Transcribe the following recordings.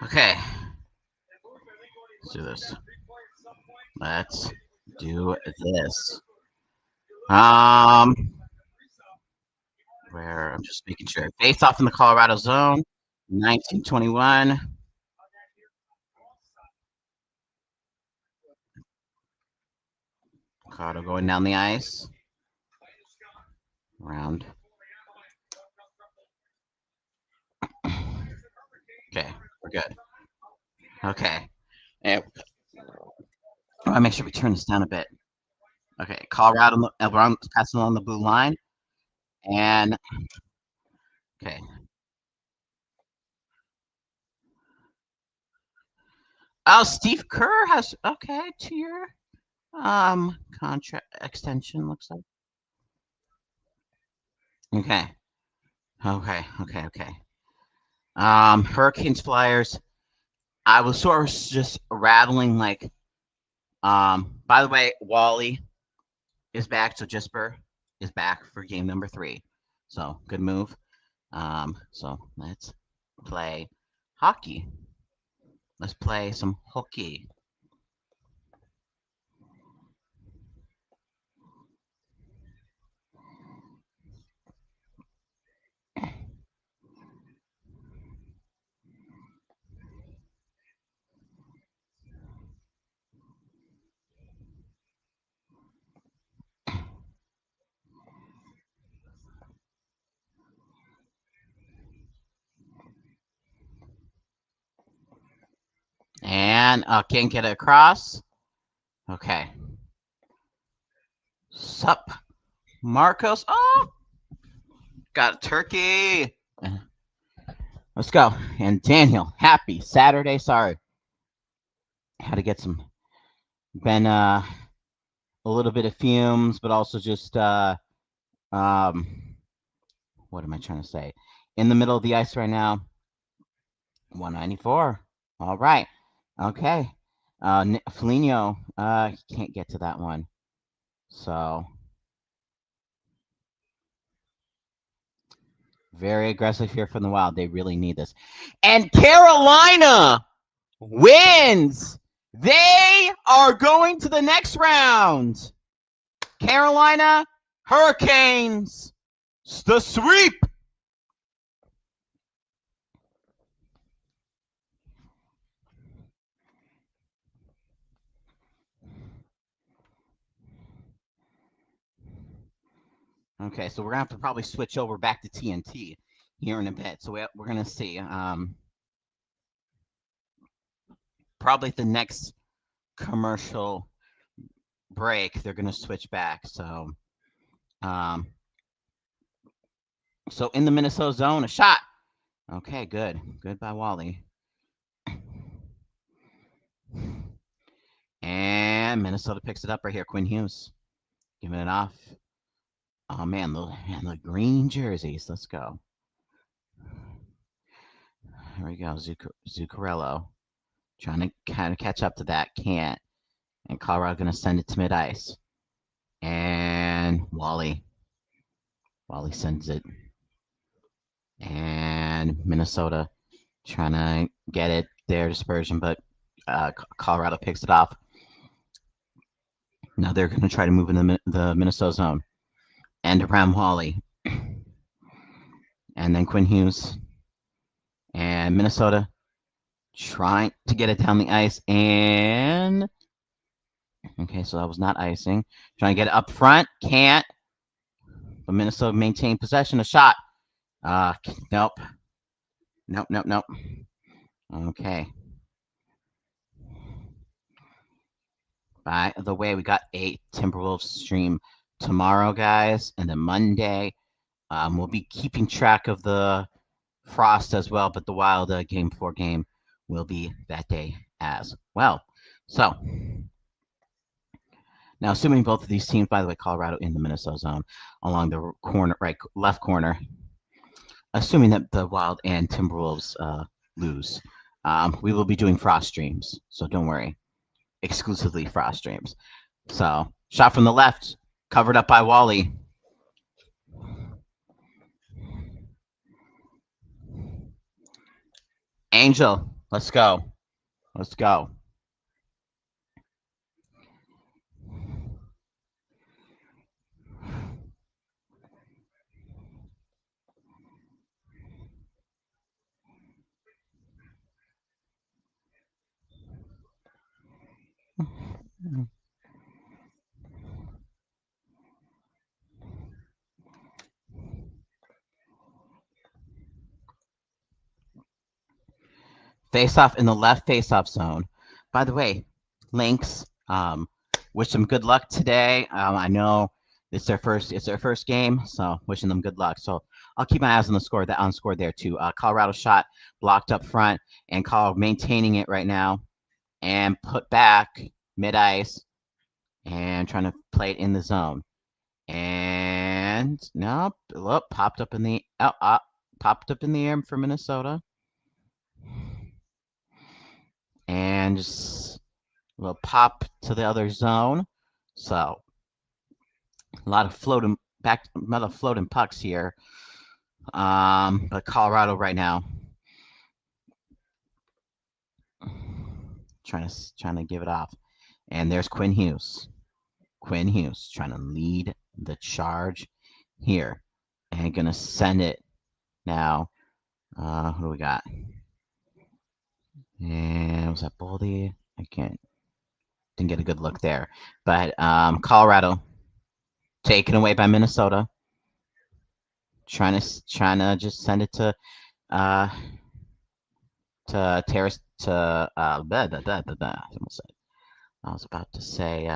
Okay. Let's do this. Let's do this. Um, where I'm just making sure. Face off in the Colorado zone, 1921. Colorado going down the ice. Round. Okay, we're good. Okay. And I want to make sure we turn this down a bit. Okay, Colorado around passing along the blue line. And okay. Oh, Steve Kerr has okay 2-year contract extension looks like. Okay. Okay. Hurricanes Flyers. I was sort of just rattling like by the way, Wally is back, so Jesper is back for game number 3. So good move. So let's play hockey. Let's play some hockey. And can't get it across. Okay. Sup, Marcos. Oh, got a turkey. Let's go. And Daniel, happy Saturday. Sorry. Had to get some, been a little bit of fumes, but also just, what am I trying to say? In the middle of the ice right now. 194. All right. Okay. Foligno, he can't get to that one. So very aggressive here from the Wild. They really need this. And Carolina wins. They are going to the next round. Carolina Hurricanes, the sweep. Okay, so we're gonna have to probably switch over back to TNT here in a bit. So we're gonna see. Probably the next commercial break, they're gonna switch back. So, so in the Minnesota zone, a shot. Okay, good by Wally. And Minnesota picks it up right here. Quinn Hughes giving it off. Oh man, the green jerseys. Let's go. Here we go. Zuccarello trying to kind of catch up to that. Can't. And Colorado going to send it to mid ice. And Wally sends it. And Minnesota trying to get it their dispersion, but Colorado picks it off. Now they're going to try to move in the Minnesota zone. And around Wally. And then Quinn Hughes. And Minnesota trying to get it down the ice. And okay, so that was not icing. Trying to get it up front. Can't. But Minnesota maintained possession. A shot. Nope. Nope. Okay. By the way, we got a Timberwolves stream tomorrow, guys, and then Monday. We'll be keeping track of the Frost as well, but the Wild Game 4 game will be that day as well. So, now assuming both of these teams, by the way, Colorado in the Minnesota zone, along the corner, right, left corner, assuming that the Wild and Timberwolves lose, we will be doing Frost streams, so don't worry. Exclusively Frost streams. So, shot from the left, covered up by Wally. Angel Let's go. Let's go. Face off in the left face off zone. By the way, Lynx, wish them good luck today. I know it's their first game, so wishing them good luck. So I'll keep my eyes on the score there too. Colorado shot blocked up front, and Colorado maintaining it right now, and put back mid ice, and trying to play it in the zone. And nope, look, popped up in the air for Minnesota, and just a little pop to the other zone. So a lot of floating pucks here. But Colorado right now trying to give it off, and there's Quinn Hughes. Quinn Hughes trying to lead the charge here, and gonna send it now. Who do we got? And was that Boldy? I didn't get a good look there. But Colorado taken away by Minnesota. Trying to just send it to Terrace to almost said. I was about to say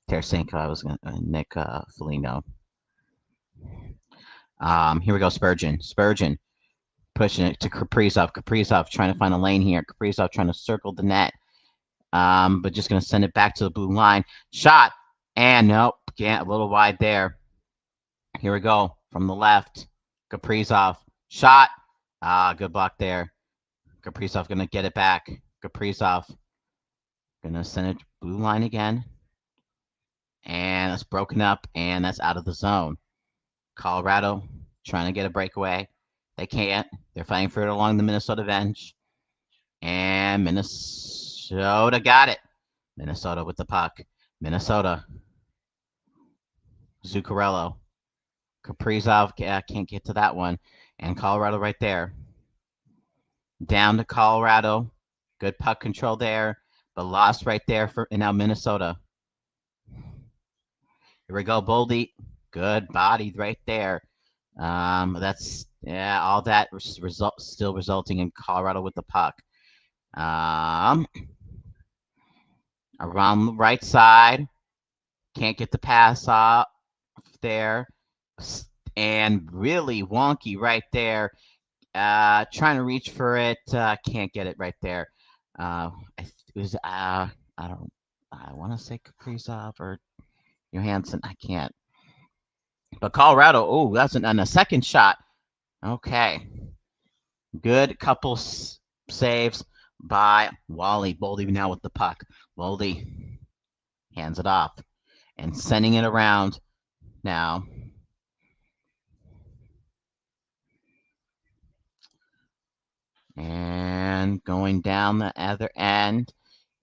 Tarasenko. I was gonna Nick Foligno. Here we go, Spurgeon. Spurgeon pushing it to Kaprizov. Kaprizov trying to find a lane here. Kaprizov trying to circle the net. But just going to send it back to the blue line. Shot. And nope. A little wide there. Here we go. From the left. Kaprizov. Shot. Good block there. Kaprizov going to get it back. Kaprizov going to send it blue line again. And it's broken up. And that's out of the zone. Colorado trying to get a breakaway. They can't. They're fighting for it along the Minnesota bench. And Minnesota got it. Minnesota with the puck. Minnesota. Zuccarello. Kaprizov can't get to that one. And Colorado right there. Down to Colorado. Good puck control there. But lost right there and now Minnesota. Here we go, Boldy. Good body right there. That's all that still resulting in Colorado with the puck. Around the right side, can't get the pass off there, and really wonky right there. Trying to reach for it, can't get it right there. I want to say Kaprizov or Johansson. I can't. But Colorado, oh, that's on a second shot. Okay. Good couple saves by Wally. Boldy now with the puck. Boldy hands it off and sending it around now. And going down the other end.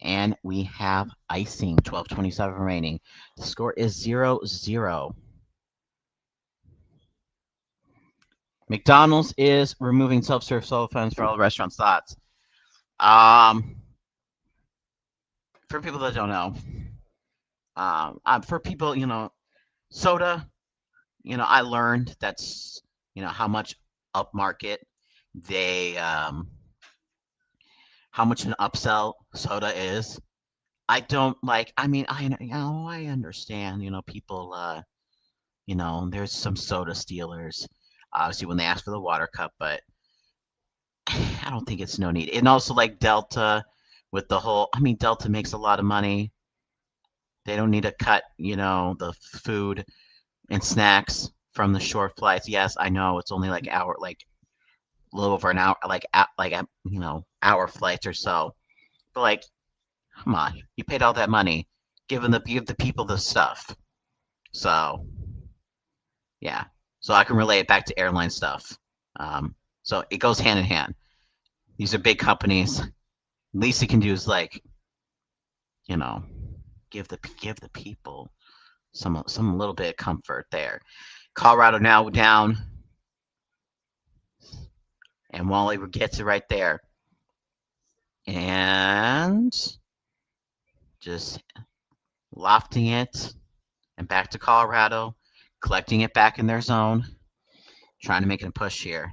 And we have icing. 12:27 remaining. The score is 0-0. McDonald's is removing self-serve soda phones for all restaurant slots. For people that don't know, for people, soda, I learned that's, how much upmarket how much an upsell soda is. I don't like, I understand, people, there's some soda stealers, obviously, when they ask for the water cup, but I don't think it's no need. And also, like Delta, with the whole, Delta makes a lot of money. They don't need to cut, the food and snacks from the short flights. Yes, I know it's only like a little over an hour, hour flights or so. But like, come on, you paid all that money, give the people the stuff. So, yeah. So I can relate it back to airline stuff. So it goes hand in hand. These are big companies. Least he can do is like, you know, give the people some little bit of comfort there. Colorado now down, and Wally gets it right there, and just lofting it and back to Colorado, collecting it back in their zone, trying to make it a push here.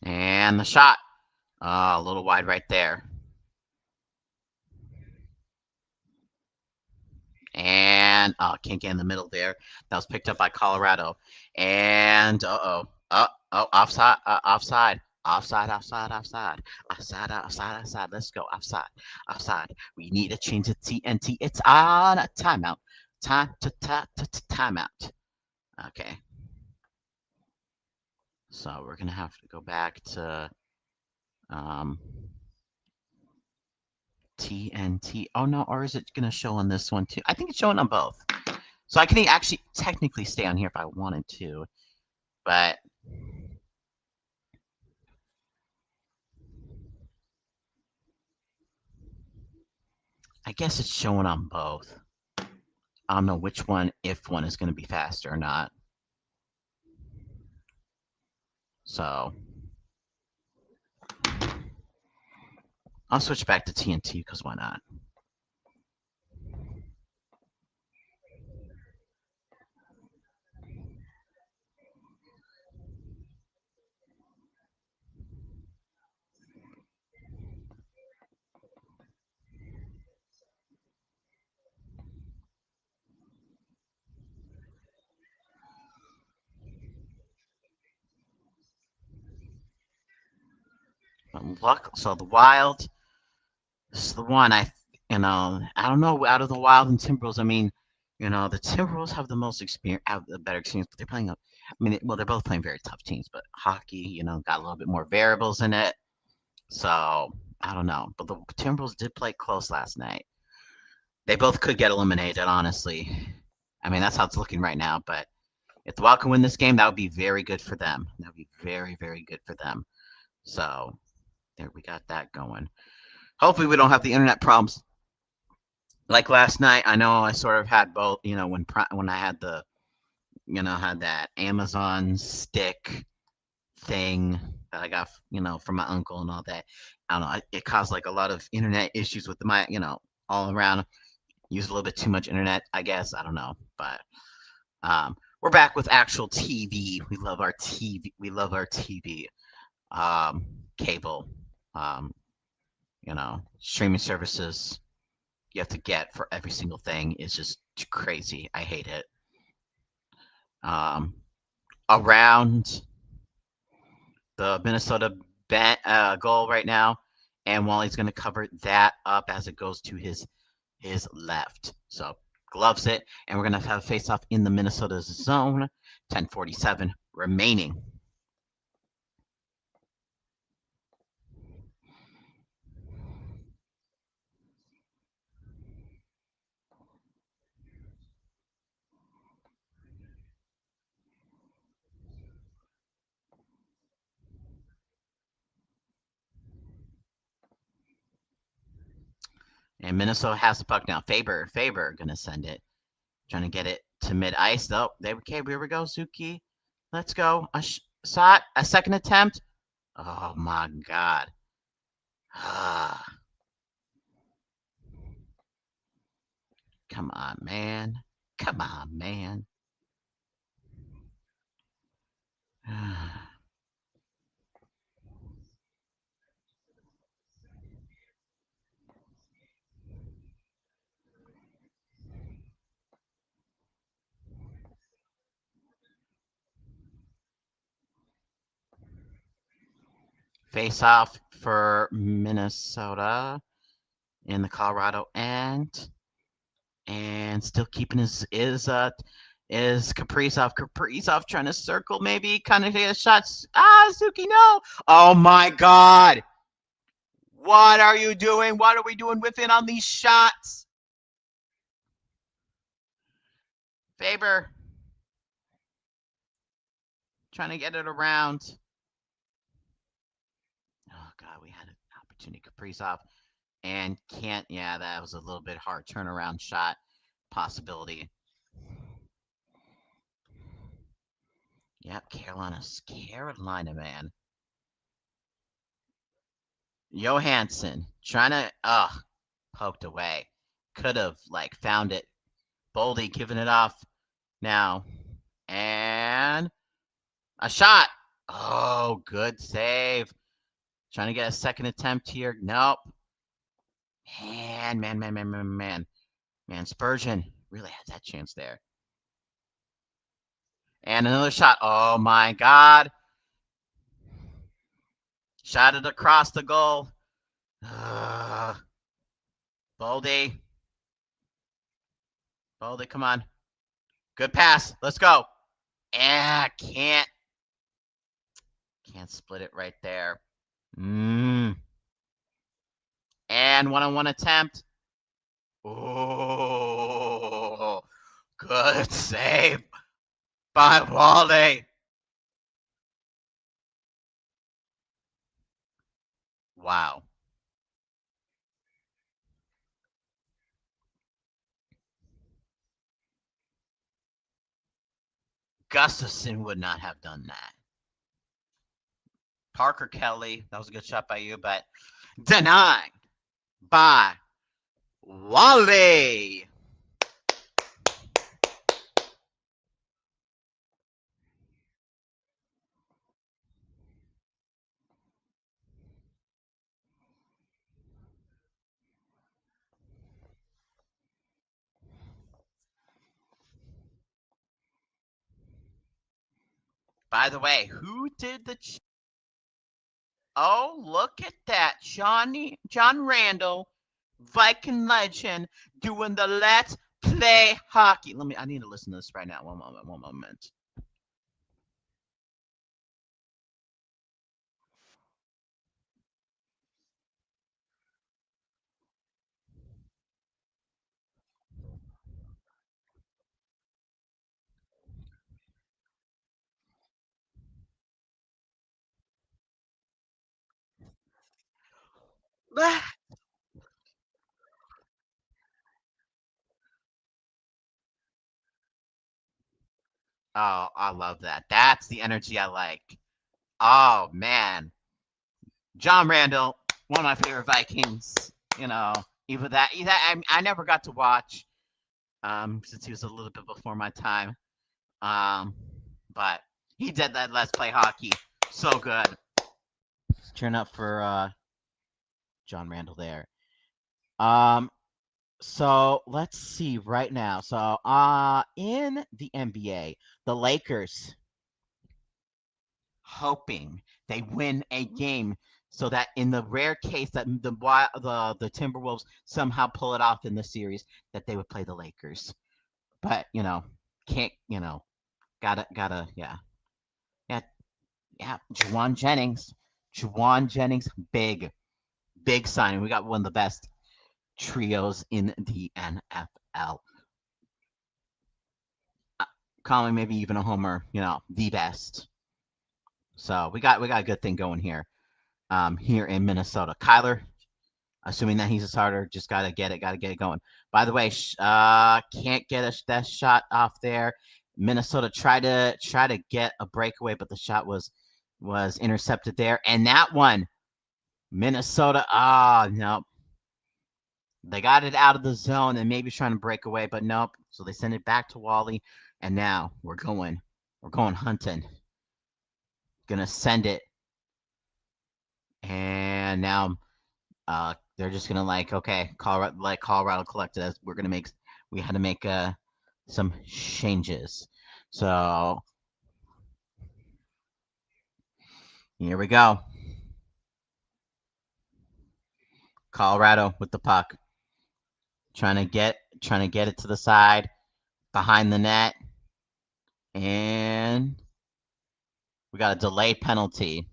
And the shot, a little wide right there. And can't get in the middle there. That was picked up by Colorado. And offside, offside. Offside, offside, offside, offside, offside, offside. Let's go. Offside, offside. We need to change the TNT. It's on a timeout. Timeout. Okay. So we're gonna have to go back to TNT. Oh no, or is it gonna show on this one too? I think it's showing on both. So I can actually technically stay on here if I wanted to, but I guess it's showing on both. I don't know which one, if one is going to be faster or not. So I'll switch back to TNT because why not? Luck. So the Wild. This is the one I don't know out of the Wild and Timberwolves. I mean, the Timberwolves have the most experience, have the better experience, but they're playing up. I mean, well, they're both playing very tough teams, but hockey, got a little bit more variables in it. So I don't know, but the Timberwolves did play close last night. They both could get eliminated, honestly. I mean, that's how it's looking right now. But if the Wild can win this game, that would be very good for them. That would be very, very good for them. So there, we got that going. Hopefully, we don't have the internet problems like last night. I know I sort of had both. When I had the, had that Amazon stick thing that I got, from my uncle and all that. I don't know. It caused like a lot of internet issues with my, all around. Used a little bit too much internet, I guess. I don't know, but we're back with actual TV. We love our TV. We love our TV. Cable. Streaming services you have to get for every single thing is just crazy. I hate it. Around the Minnesota goal right now, and Wally's going to cover that up as it goes to his left. So gloves it, and we're going to have a face-off in the Minnesota zone. 10:47 remaining. And Minnesota has the puck now. Faber gonna send it, trying to get it to mid ice. Oh, okay, here we go, Suki. Let's go. A shot, a second attempt. Oh my God. Come on, man. Come on, man. Face off for Minnesota in the Colorado end, and still keeping his is Kaprizov. Kaprizov trying to circle, maybe kind of hit a shot. Suki, no! Oh my God! What are you doing? What are we doing with it on these shots? Faber trying to get it around. Oh, God, we had an opportunity. Kaprizov and can't. Yeah, that was a little bit hard turnaround shot possibility. Yep, Carolina, man. Johansson trying to, poked away. Could have, like, found it. Boldy giving it off now. And a shot. Oh, good save. Trying to get a second attempt here. Nope. Man. Spurgeon really had that chance there. And another shot. Oh, my God. Shot it across the goal. Boldy, come on. Good pass. Let's go. Can't split it right there. And one-on-one attempt. Oh, good save by Walde. Wow. Gustafson would not have done that. Parker Kelly, that was a good shot by you, but denied by Walde. By the way, who did the... Oh, look at that. John Randall, Viking legend, doing the Let's Play Hockey. I need to listen to this right now. One moment. Oh, I love that. That's the energy I like. Oh, man. John Randall, one of my favorite Vikings. You know, even that I never got to watch since he was a little bit before my time. But he did that Let's Play Hockey. So good. Turn up for John Randall there. So let's see right now. So in the NBA, the Lakers hoping they win a game so that in the rare case that the Timberwolves somehow pull it off in the series, that they would play the Lakers. But can't gotta yeah. Juwan Jennings, big signing. We got one of the best trios in the NFL. Calling maybe even a homer, the best. So we got a good thing going here. Here in Minnesota. Kyler, assuming that he's a starter, just gotta get it going. By the way, can't get that shot off there. Minnesota tried to get a breakaway, but the shot was intercepted there. And that one, Minnesota, nope. They got it out of the zone and maybe trying to break away, but nope. So they send it back to Wally, and now we're going hunting. Gonna send it, and now they're just gonna okay, Colorado collected us. We had to make some changes. So here we go. Colorado with the puck, trying to get it to the side, behind the net, and we got a delay penalty.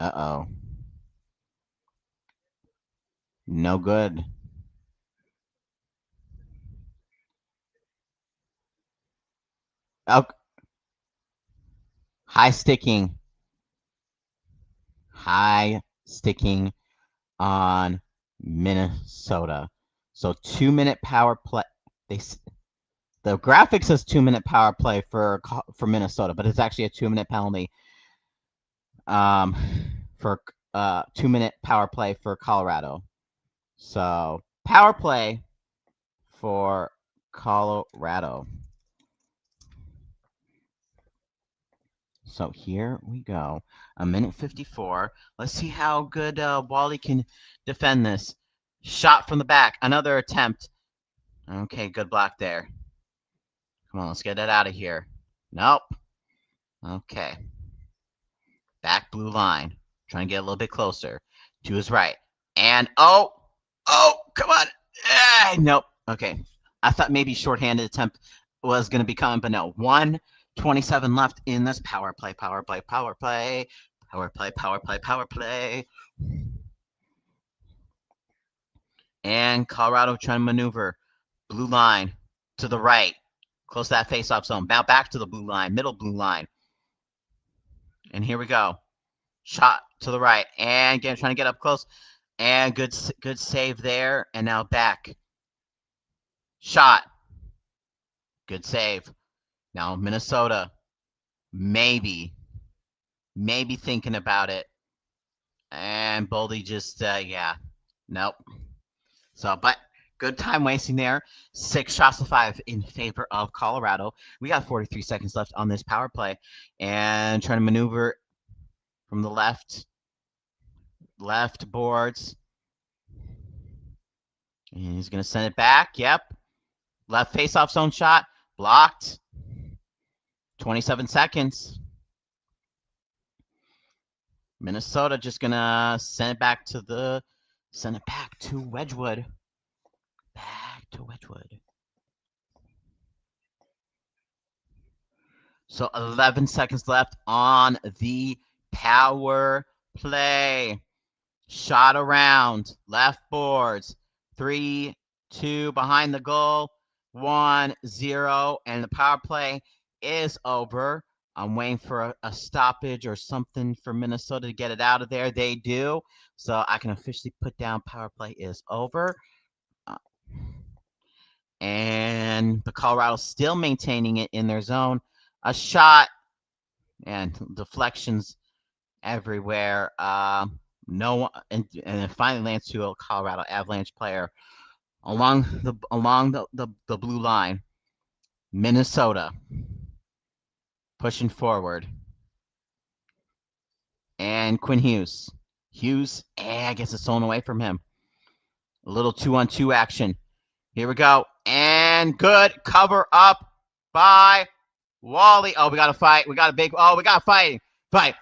Uh-oh. No good. Oh, high sticking. High sticking on Minnesota. So 2-minute power play. They The graphic says 2-minute power play for Minnesota, but it's actually a 2-minute penalty. Um, for 2-minute power play for Colorado. So power play for Colorado. So here we go. 1:54. Let's see how good Wally can defend this. Shot from the back. Another attempt. Okay, good block there. Come on, let's get it out of here. Nope. Okay. Back blue line. Trying to get a little bit closer to his right. And oh, come on. Nope. Okay. I thought maybe shorthanded attempt was going to be coming, but no. 1:27 left in this power play, power play, power play, power play, power play, power play. And Colorado trying to maneuver. Blue line to the right. Close to that face-off zone. Now back to the blue line, middle blue line. And here we go. Shot to the right. And again, trying to get up close. And good save there. And now back. Shot. Good save. Now Minnesota. Maybe thinking about it. And Boldy just, yeah. Nope. So, but good time wasting there. 6 shots to 5 in favor of Colorado. We got 43 seconds left on this power play. And trying to maneuver from the left boards. And he's going to send it back. Yep. Left face-off zone shot. Blocked. 27 seconds. Minnesota just going to send it back to Wedgwood. Back to Wedgwood. So 11 seconds left on the power play. Shot around. Left boards. 3, 2 behind the goal. 1-0. And the power play is over. I'm waiting for a stoppage or something for Minnesota to get it out of there. They do. So I can officially put down power play is over. And the Colorado still maintaining it in their zone. A shot and deflections everywhere. No one, and it finally lands to a Colorado Avalanche player along the blue line. Minnesota pushing forward. And Quinn Hughes. Gets it stolen away from him. A little 2-on-2 action. Here we go. And good cover up by Wally. Oh, we got to fight. We got a big. Oh, we got to fight. Fight.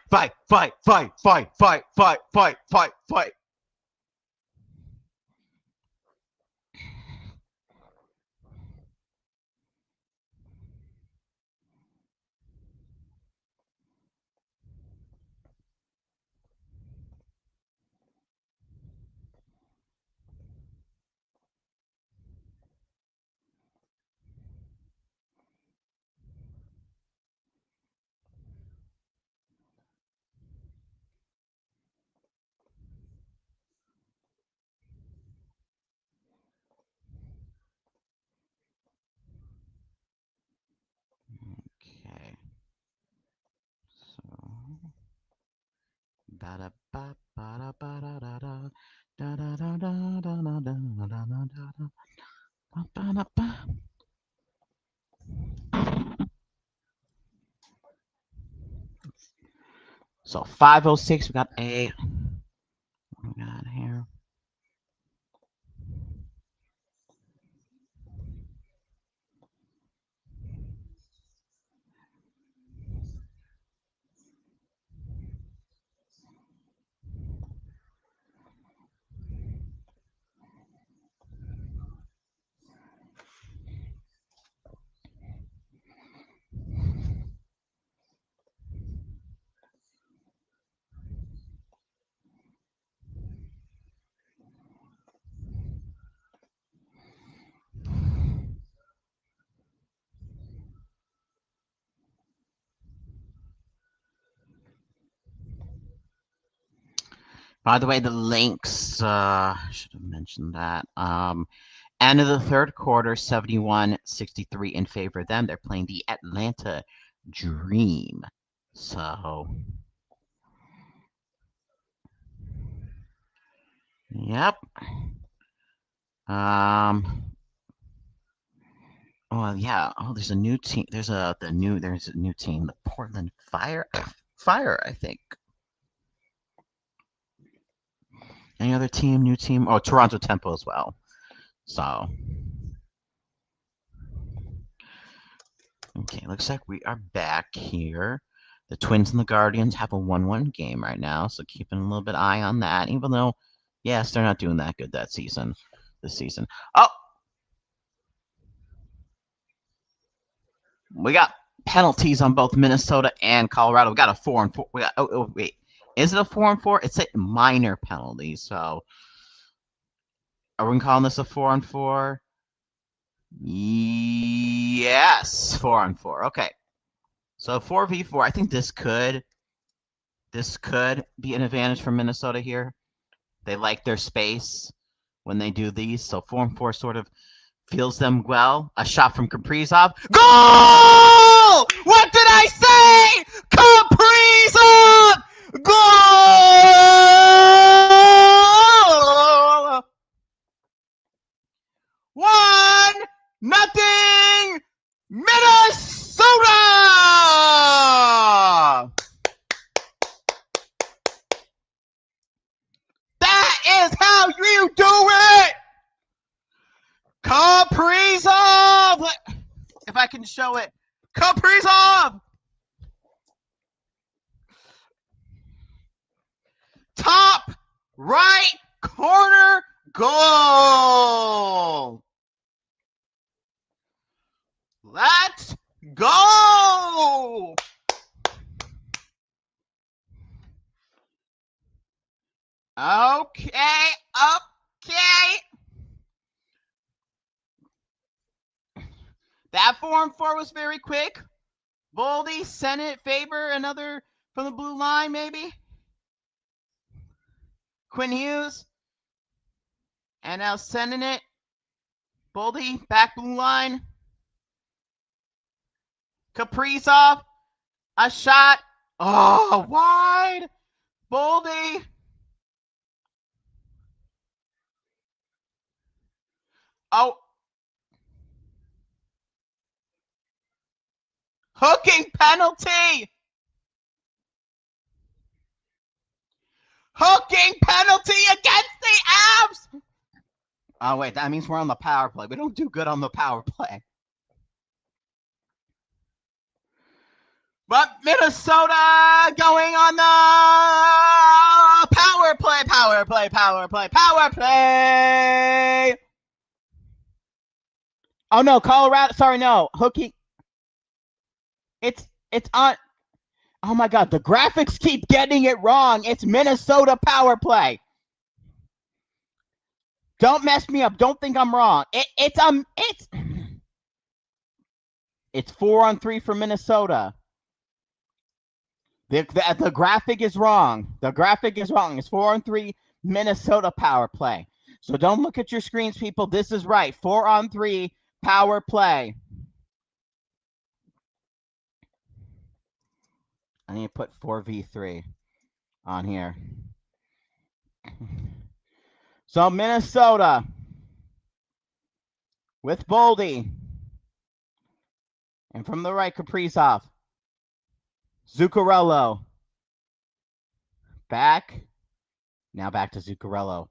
Okay. So. So 5:06, we got a. What we got here? By the way, the Lynx, I should have mentioned that. End of the third quarter, 71-63 in favor of them. They're playing the Atlanta Dream. So, yep. Oh yeah. Oh, there's a new team. There's a new team, the Portland Fire, I think. Any other team? New team? Oh, Toronto Tempo as well. So, okay, looks like we are back here. The Twins and the Guardians have a 1-1 game right now, so keeping a little bit eye on that. Even though, yes, they're not doing that good this season. Oh, we got penalties on both Minnesota and Colorado. We got a 4-4. We got, wait, is it a 4-4? It's a minor penalty. So, are we calling this a 4-4? Yes, 4-4. Okay. So 4v4, I think this could be an advantage for Minnesota here. They like their space when they do these, so 4-4 sort of feels them well. A shot from Kaprizov. Goal! What did I say? Kaprizov! Goal! 1-0 Minnesota! That is how you do it! Kaprizov! If I can show it. Kaprizov! Top right corner goal! Let's go! Okay. That 4-4 was very quick. Voldy, Senate, Faber, another from the blue line, maybe. Quinn Hughes. And now sending it. Boldy, back blue line. Kaprizov. A shot. Oh, wide. Boldy. Oh. Hooking penalty. Hooking penalty against the Avs. Oh, wait. That means we're on the power play. We don't do good on the power play. But Minnesota going on the power play. Oh no, Colorado. Sorry, no. Hooking. It's on. Oh my God, the graphics keep getting it wrong. It's Minnesota power play. Don't mess me up. Don't think I'm wrong. It's 4-on-3 for Minnesota. The graphic is wrong. The graphic is wrong. It's 4-on-3 Minnesota power play. So don't look at your screens, people. This is right. 4-on-3 power play. I need to put 4v3 on here. So Minnesota with Boldy. And from the right, Kaprizov. Zuccarello. Back. Now back to Zuccarello.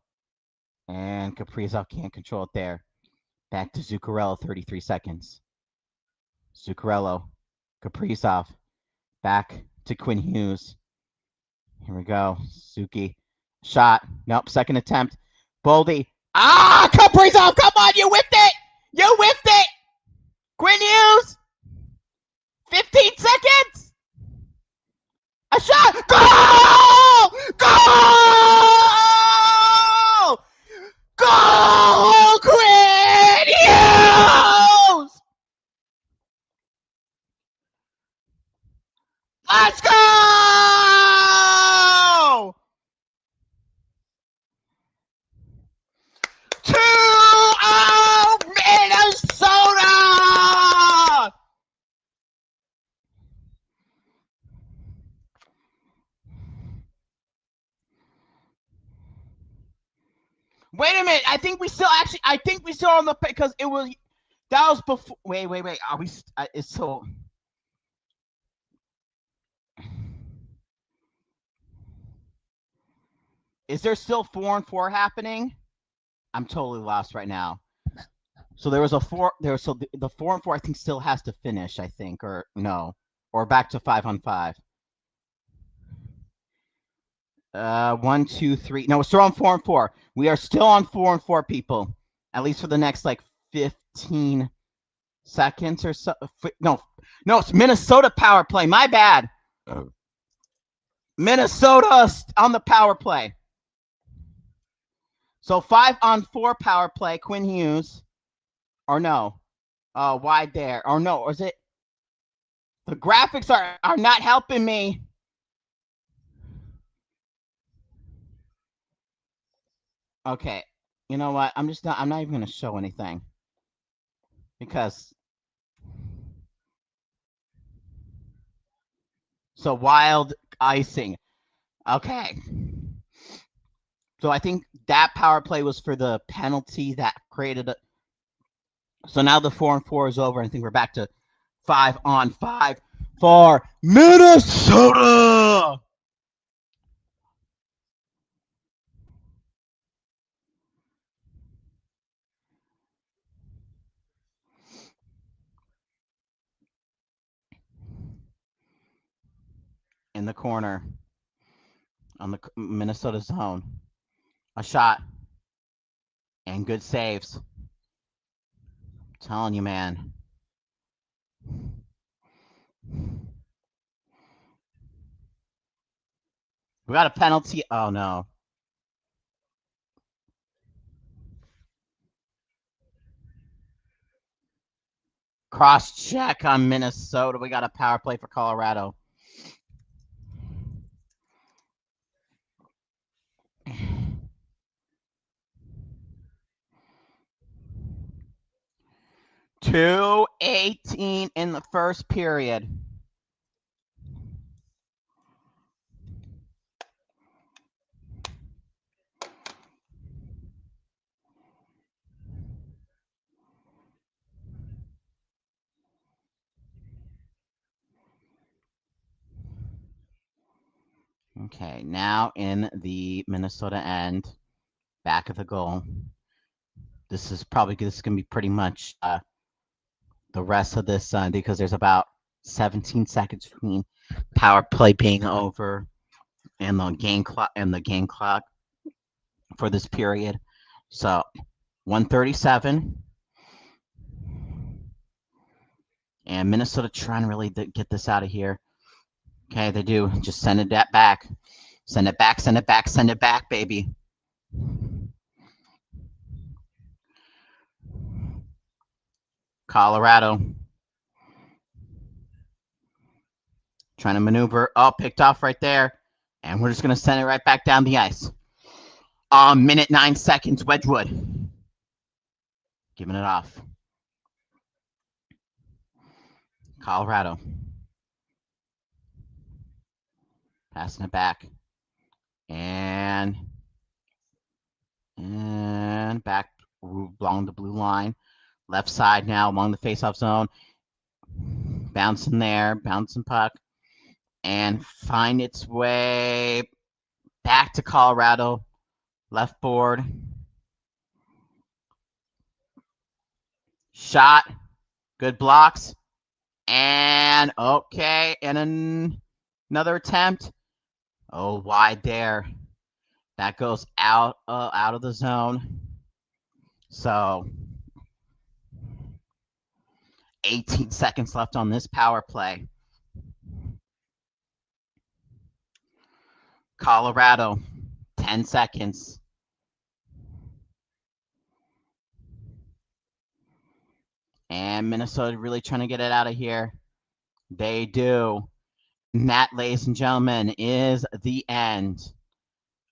And Kaprizov can't control it there. Back to Zuccarello, 33 seconds. Zuccarello. Kaprizov. Back to Quinn Hughes. Here we go. Zuki. Shot. Nope. Second attempt. Boldy. Ah! Kaprizov! Come on! You whipped it! You whipped it! Quinn Hughes! 15 seconds! A shot! Goal! Goal! Goal! Quinn Hughes! Let's go! Wait a minute. I think we still on the, because it was, that was before. Wait. Are we? It's so. Is there still 4-4 happening? I'm totally lost right now. So there was a 4 there. So the 4-4 I think still has to finish. I think, or no, or back to 5-on-5. 1, 2, 3. No, we're still on 4-4. We are still on 4-4, people. At least for the next like 15 seconds or so. No, it's Minnesota power play. My bad. Minnesota on the power play. So 5-on-4 power play. Quinn Hughes, or no? Wide there, or no? Or is it? The graphics are not helping me. Okay, you know what? I'm not even gonna show anything because. So wild icing. Okay. So I think that power play was for the penalty that created it. So now the 4-on-4 is over. I think we're back to 5-on-5 for Minnesota. In the corner on the Minnesota zone. A shot and good saves. I'm telling you, man. We got a penalty. Oh, no. Cross check on Minnesota. We got a power play for Colorado. .218 in the first period. Okay, now in the Minnesota end, back of the goal. This is going to be pretty much the rest of this because there's about 17 seconds between power play being over and the game clock for this period. So 137, and Minnesota trying to really get this out of here. Okay, they do. Just send it back. Send it back, baby. Colorado. Trying to maneuver. Oh, picked off right there. And we're just going to send it right back down the ice. Minute 9 seconds, Wedgwood. Giving it off. Colorado. Passing it back. And back along the blue line. Left side now along the faceoff zone. Bouncing there. Bouncing puck. And find its way back to Colorado. Left board. Shot. Good blocks. And okay. And another attempt. Oh, wide there. That goes out of the zone. So 18 seconds left on this power play. Colorado, 10 seconds. And Minnesota really trying to get it out of here. They do. And that, ladies and gentlemen, is the end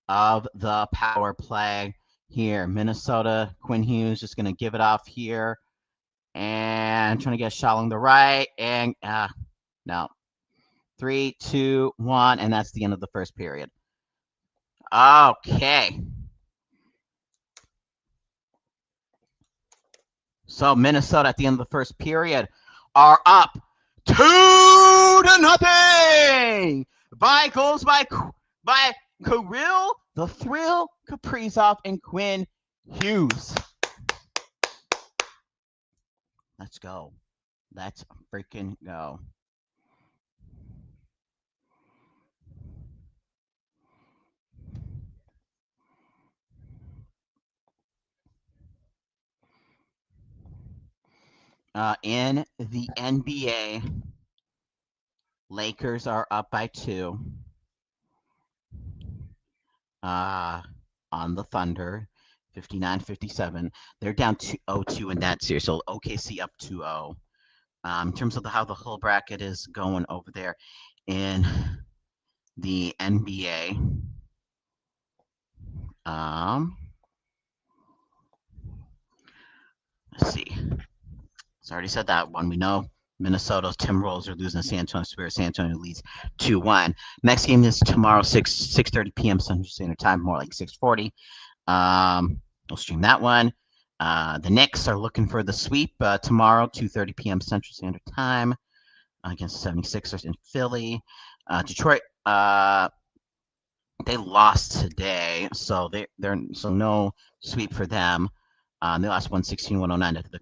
of the power play here. Minnesota, Quinn Hughes just going to give it off here. And trying to get a shot along the right. And no. 3, 2, 1. And that's the end of the first period. Okay. So Minnesota at the end of the first period are up 2-0 by goals by Kirill, the Thrill, Kaprizov, and Quinn Hughes. Let's go. Let's freaking go. In the NBA, Lakers are up by 2 on the Thunder, 59-57. They're down 0-2 in that series, so OKC up 2-0. In terms of how the whole bracket is going over there in the NBA, let's see. I already said that one. We know Minnesota's Timberwolves are losing to San Antonio Spurs. San Antonio leads 2-1. Next game is tomorrow, 6:30 p.m. Central Standard Time, more like 6:40. We'll stream that one. The Knicks are looking for the sweep tomorrow, 2:30 p.m. Central Standard Time against the 76ers in Philly. Detroit, they lost today, so they're no sweep for them. They lost 116-109 to the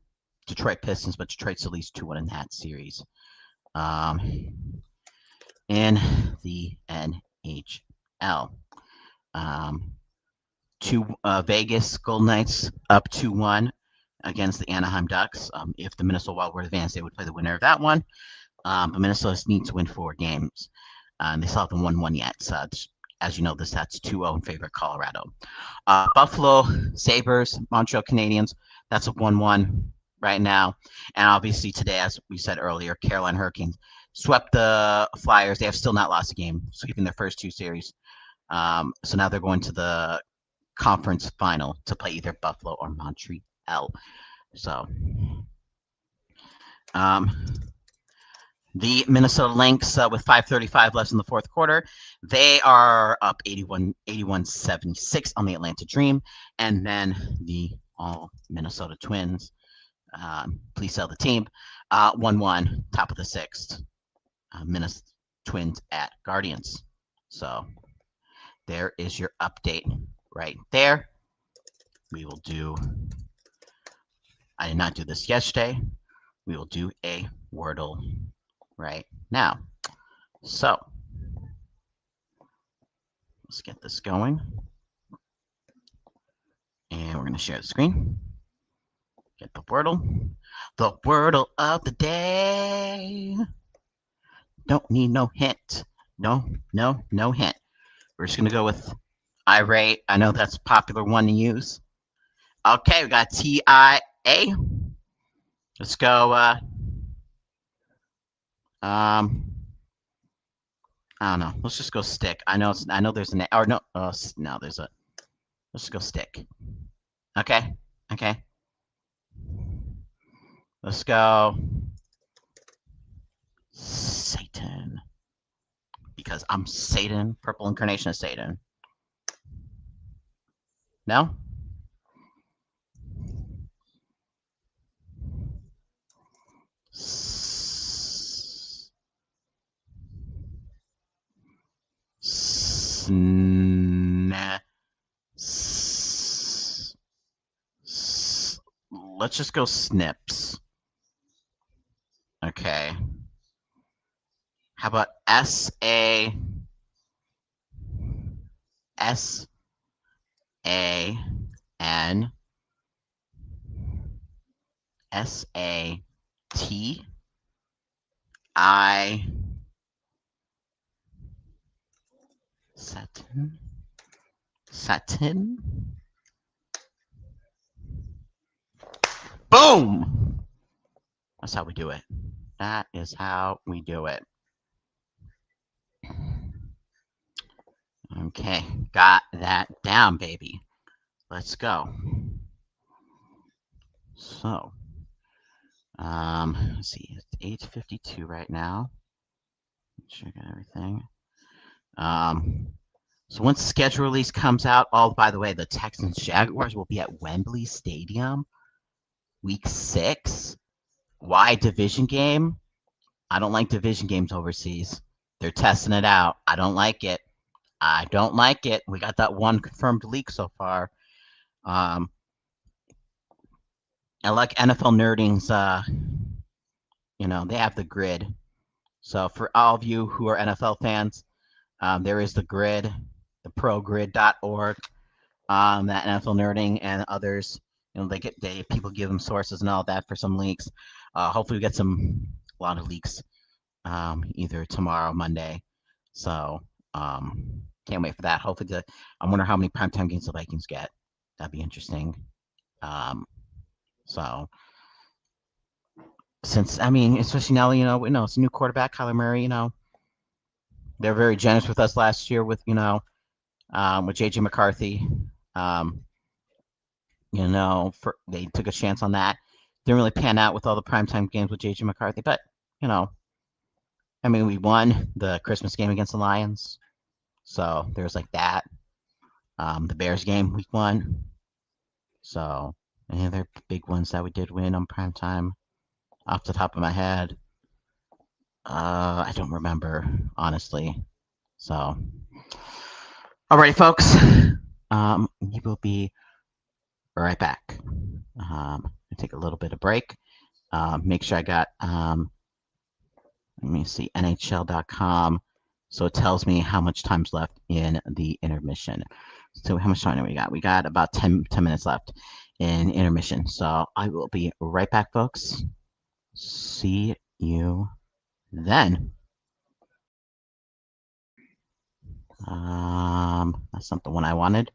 Detroit Pistons, but Detroit still leads 2-1 in that series. In the NHL, Vegas Golden Knights up 2-1 against the Anaheim Ducks. If the Minnesota Wild were advanced, they would play the winner of that one. But Minnesota needs to win 4 games. They still haven't won 1 yet. So as you know, that's 2-0 in favor of Colorado. Buffalo Sabres, Montreal Canadiens, that's a 1-1 right now. And obviously today, as we said earlier, Carolina Hurricanes swept the Flyers. They have still not lost a game, sweeping their first 2 series. So now they're going to the conference final to play either Buffalo or Montreal. So the Minnesota Lynx, with 5:35 left in the fourth quarter, they are up 81-76 on the Atlanta Dream. And then the all Minnesota Twins, please sell the team, 1-1, top of the 6th. Minnesota Twins at Guardians. So there is your update right there. We will do, I did not do this yesterday. We will do a Wordle right now. So let's get this going. And we're going to share the screen. Get the Wordle. The Wordle of the day. Don't need no hint. No hint. We're just going to go with irate. I know that's a popular one to use. Okay, we got TIA. Let's go. I don't know. Let's just go stick. I know there's an or no. No, there's a. Let's go stick. Okay. Let's go Satan. Because I'm Satan, purple incarnation of Satan. No? Let's just go snips. Okay. How about S-A-N S-A-T-I Satin. Boom! That's how we do it. That is how we do it. Okay, got that down, baby. Let's go. So, let's see, it's 8:52 right now. Make sure I got everything. So once the schedule release comes out, by the way, the Texans Jaguars will be at Wembley Stadium week 6. Why division game? I don't like division games overseas. They're testing it out. I don't like it. I don't like it. We got that one confirmed leak so far. I like NFL Nerding's. They have the grid. So for all of you who are NFL fans, there is the grid, the progrid.org. That NFL Nerding and others, people give them sources and all that for some leaks. Hopefully we get a lot of leaks either tomorrow, Monday. So can't wait for that. Hopefully, I wonder how many primetime games the Vikings get. That'd be interesting. So since especially now, it's a new quarterback, Kyler Murray. They're very generous with us last year with with JJ McCarthy. They took a chance on that. Didn't really pan out with all the primetime games with JJ McCarthy, but we won the Christmas game against the Lions, so there's like that. The Bears game week 1. So any other big ones that we did win on primetime off the top of my head? I don't remember, honestly. So, alrighty, folks. We will be right back. Take a little bit of break. Make sure I got, let me see, NHL.com. So it tells me how much time's left in the intermission. So how much time do we got? We got about 10 minutes left in intermission. So I will be right back, folks. See you then. That's not the one I wanted.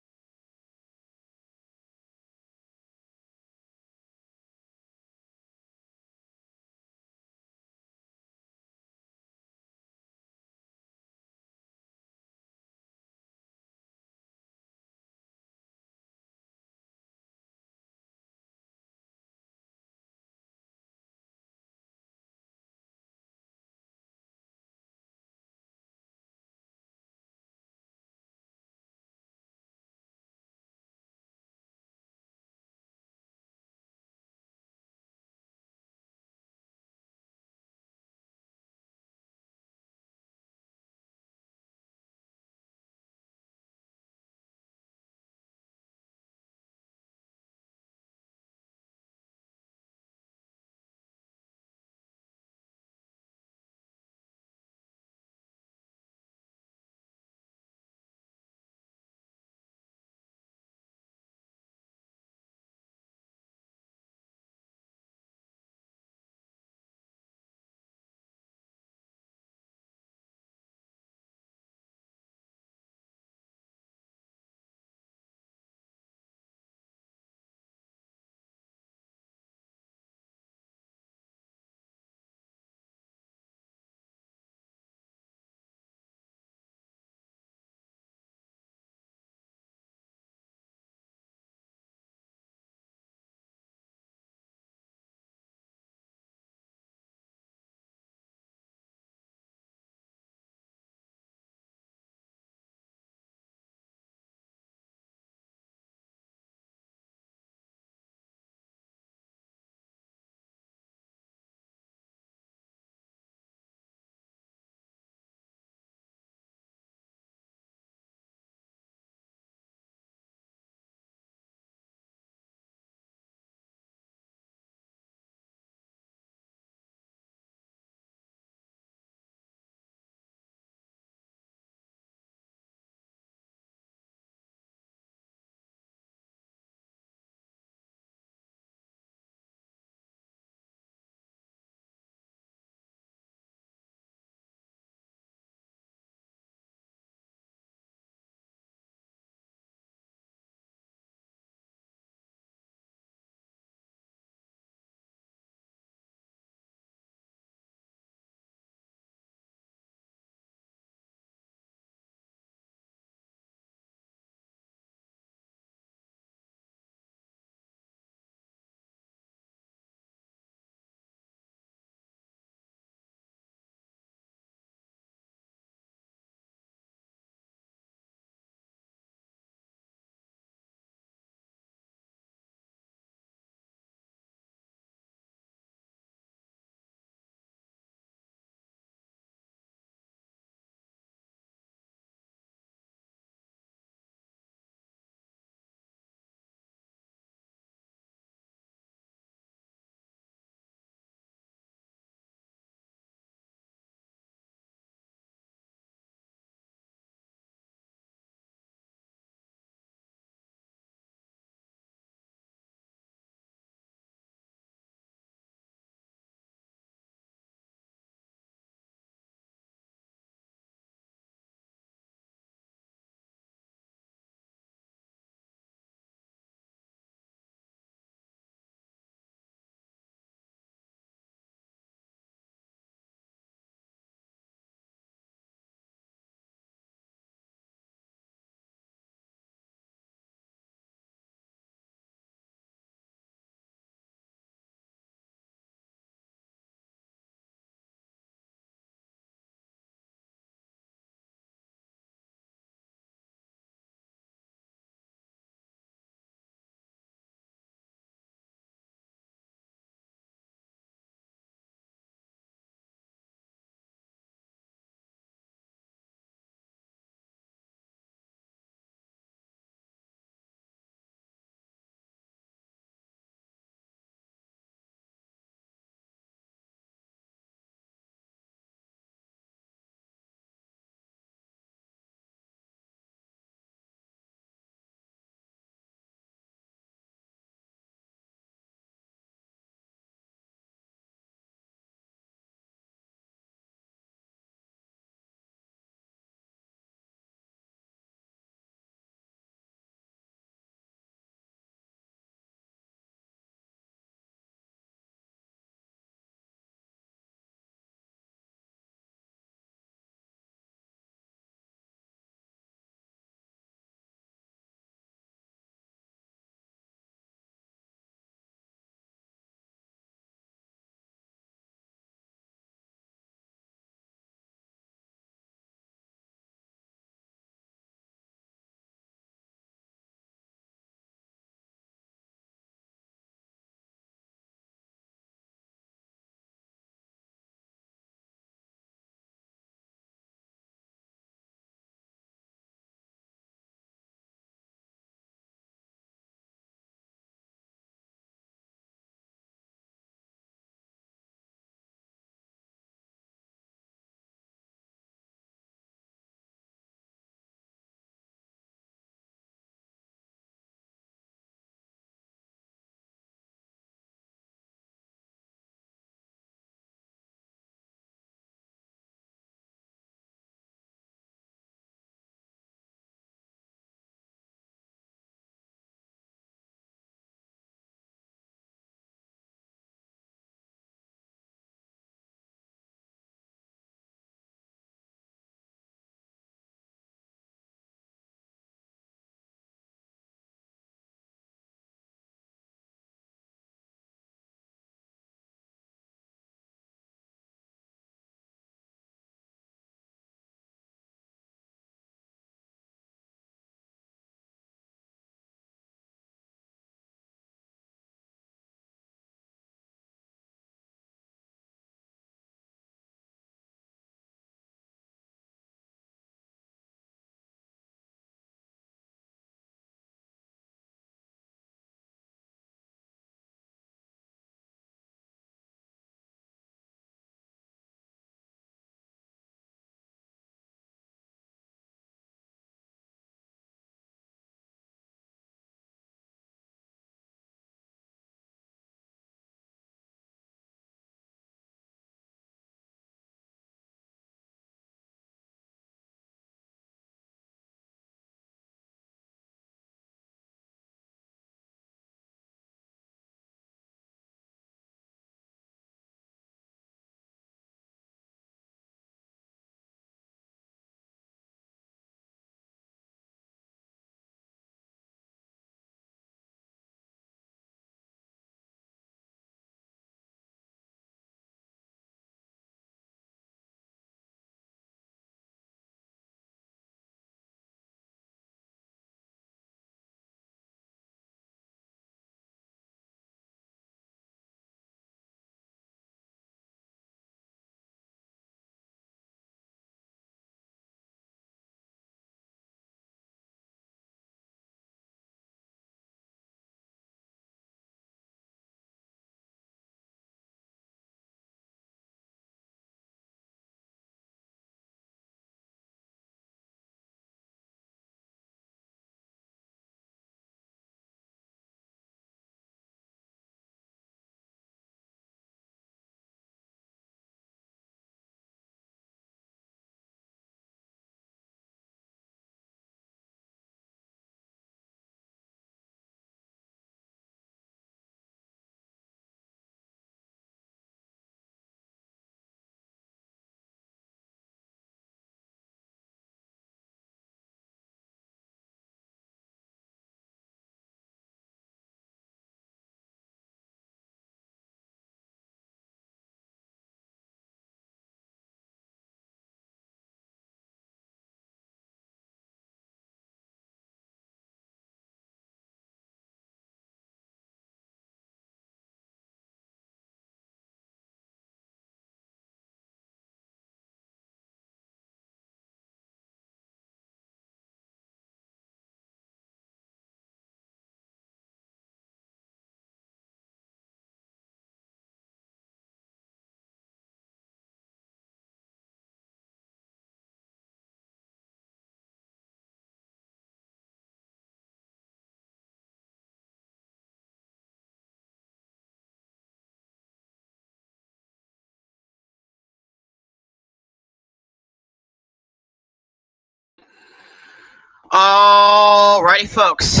Alrighty, folks.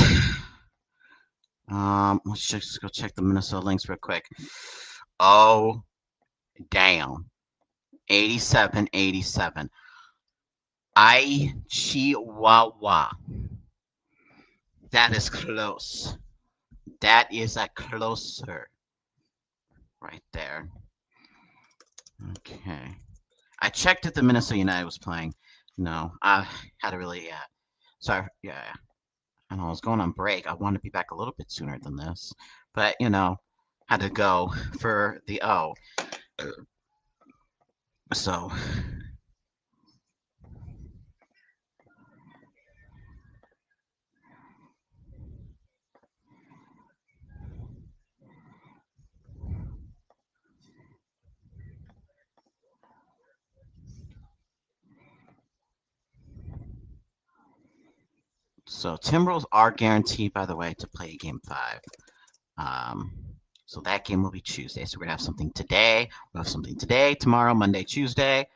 Let's just go check the Minnesota links real quick. Oh, damn. 87-87. I Chihuahua. That is close. That is a closer. Right there. Okay. I checked if the Minnesota United was playing. No, I had to really, sorry, yeah. I know I was going on break. I wanted to be back a little bit sooner than this, but had to go for the O. So, Timberwolves are guaranteed, by the way, to play Game 5. Um, so that game will be Tuesday. So we're gonna have something today. We'll have something today, tomorrow, Monday, Tuesday.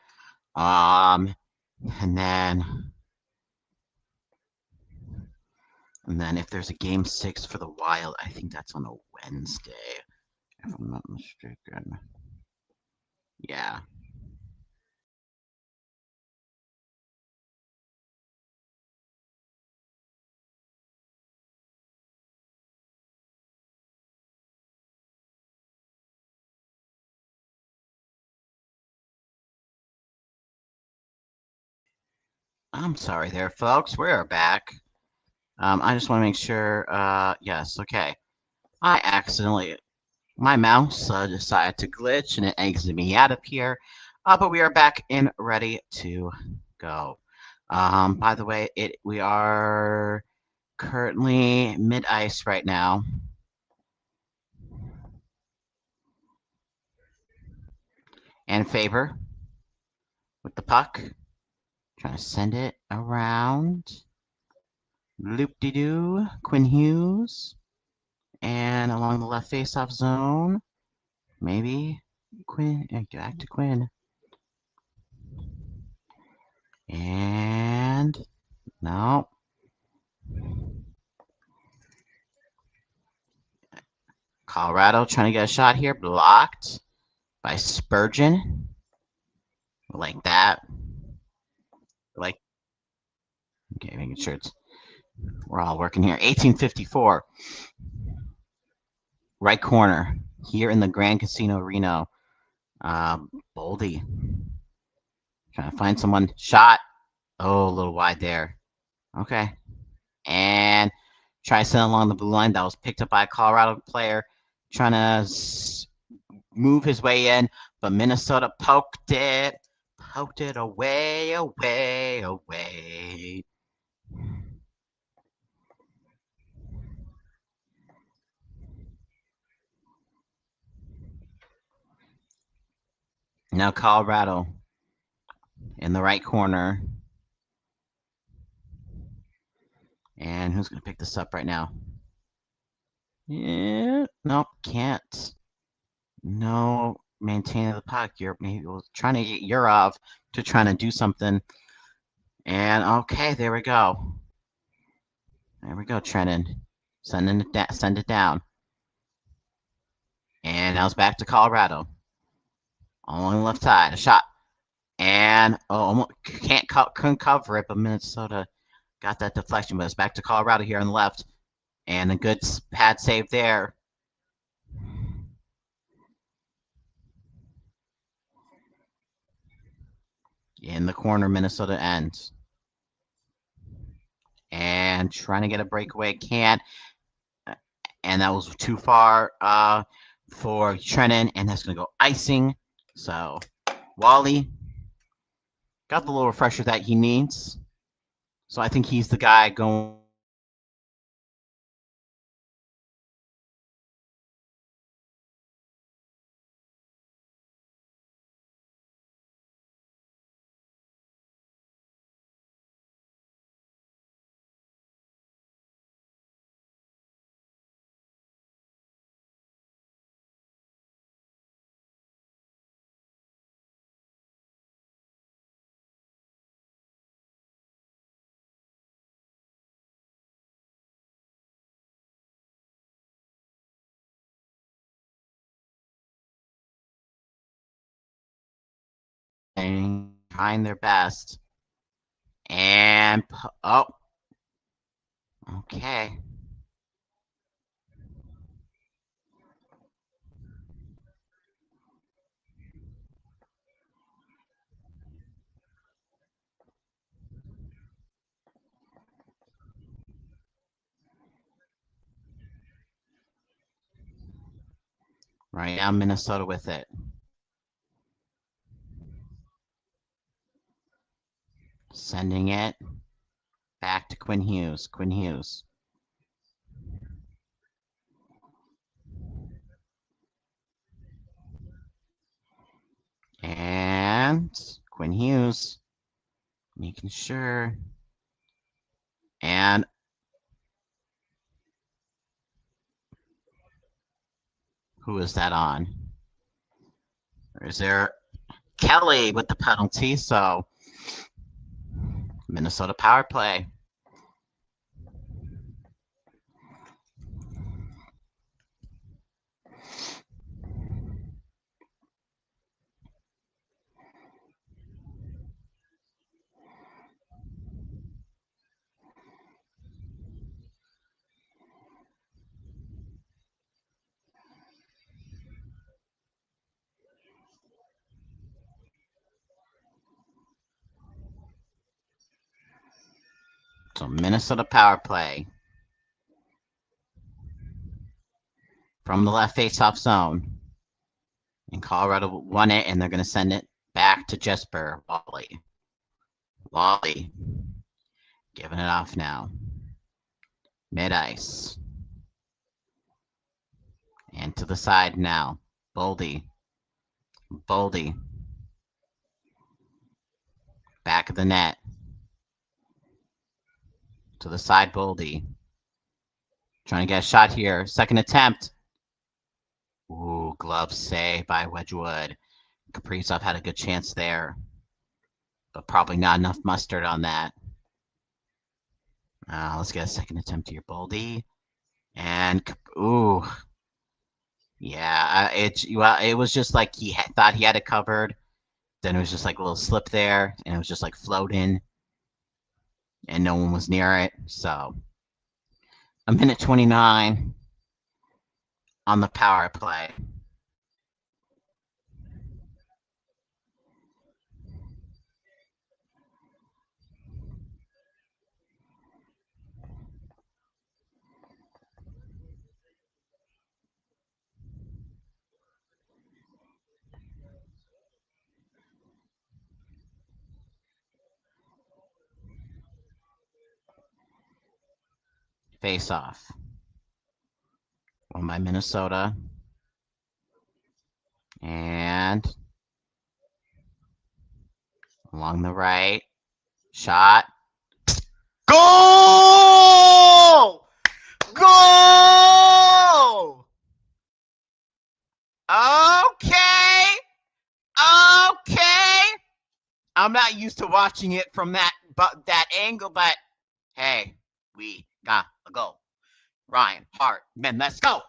Um, and then if there's a Game 6 for the Wild, I think that's on a Wednesday, if I'm not mistaken. Yeah. I'm sorry there, folks. We're back. I just want to make sure. Yes, okay. I accidentally, my mouse decided to glitch and it exited me out of here. But we are back and ready to go. By the way, we are currently mid-ice right now. And Faber with the puck. Trying to send it around. Loop-de-doo. Quinn Hughes. And along the left face-off zone. Maybe Quinn. Back to Quinn. And no. Colorado trying to get a shot here. Blocked by Spurgeon. Like that. Like, okay, making sure we're all working here. 1854. Right corner. Here in the Grand Casino Reno. Boldy. Trying to find someone. Shot. Oh, a little wide there. Okay. And try sending along the blue line. That was picked up by a Colorado player. Trying to move his way in, but Minnesota poked it away, away, away. Now Colorado in the right corner. And who's going to pick this up right now? Yeah, nope, can't. No, maintaining the puck. You're maybe trying to get Yurov to trying to do something. And okay, there we go. There we go, Trenton. Send it down. And now it's back to Colorado. Along the left side, a shot. And almost couldn't cover it, but Minnesota got that deflection. But it's back to Colorado here on the left. And a good pad save there. In the corner, Minnesota ends. And trying to get a breakaway, can't. And that was too far for Trennan, and that's going to go icing. So Wally got the little refresher that he needs. So I think he's the guy going trying their best. And, oh, okay. Right now, Minnesota with it. Sending it back to Quinn Hughes. Quinn Hughes. And Quinn Hughes making sure. And who is that on? Or is there Kelly with the penalty? So Minnesota power play. So Minnesota power play from the left face-off zone. And Colorado won it, and they're going to send it back to Jesper. Wally giving it off now. Mid-ice. And to the side now. Boldy. Back of the net. To the side, Boldy. Trying to get a shot here. Second attempt. Ooh, glove save by Wedgwood. Kaprizov had a good chance there. But probably not enough mustard on that. Let's get a second attempt here, Boldy. And, ooh. Yeah, it was just like he thought he had it covered. Then it was just like a little slip there, and it was just like floating, and no one was near it. So, a minute 29 on the power play. Face off. Won by Minnesota. And along the right. Shot. Goal! Goal! Okay. Okay. I'm not used to watching it from that angle, but hey, we got a goal. Ryan Hart, men, let's go.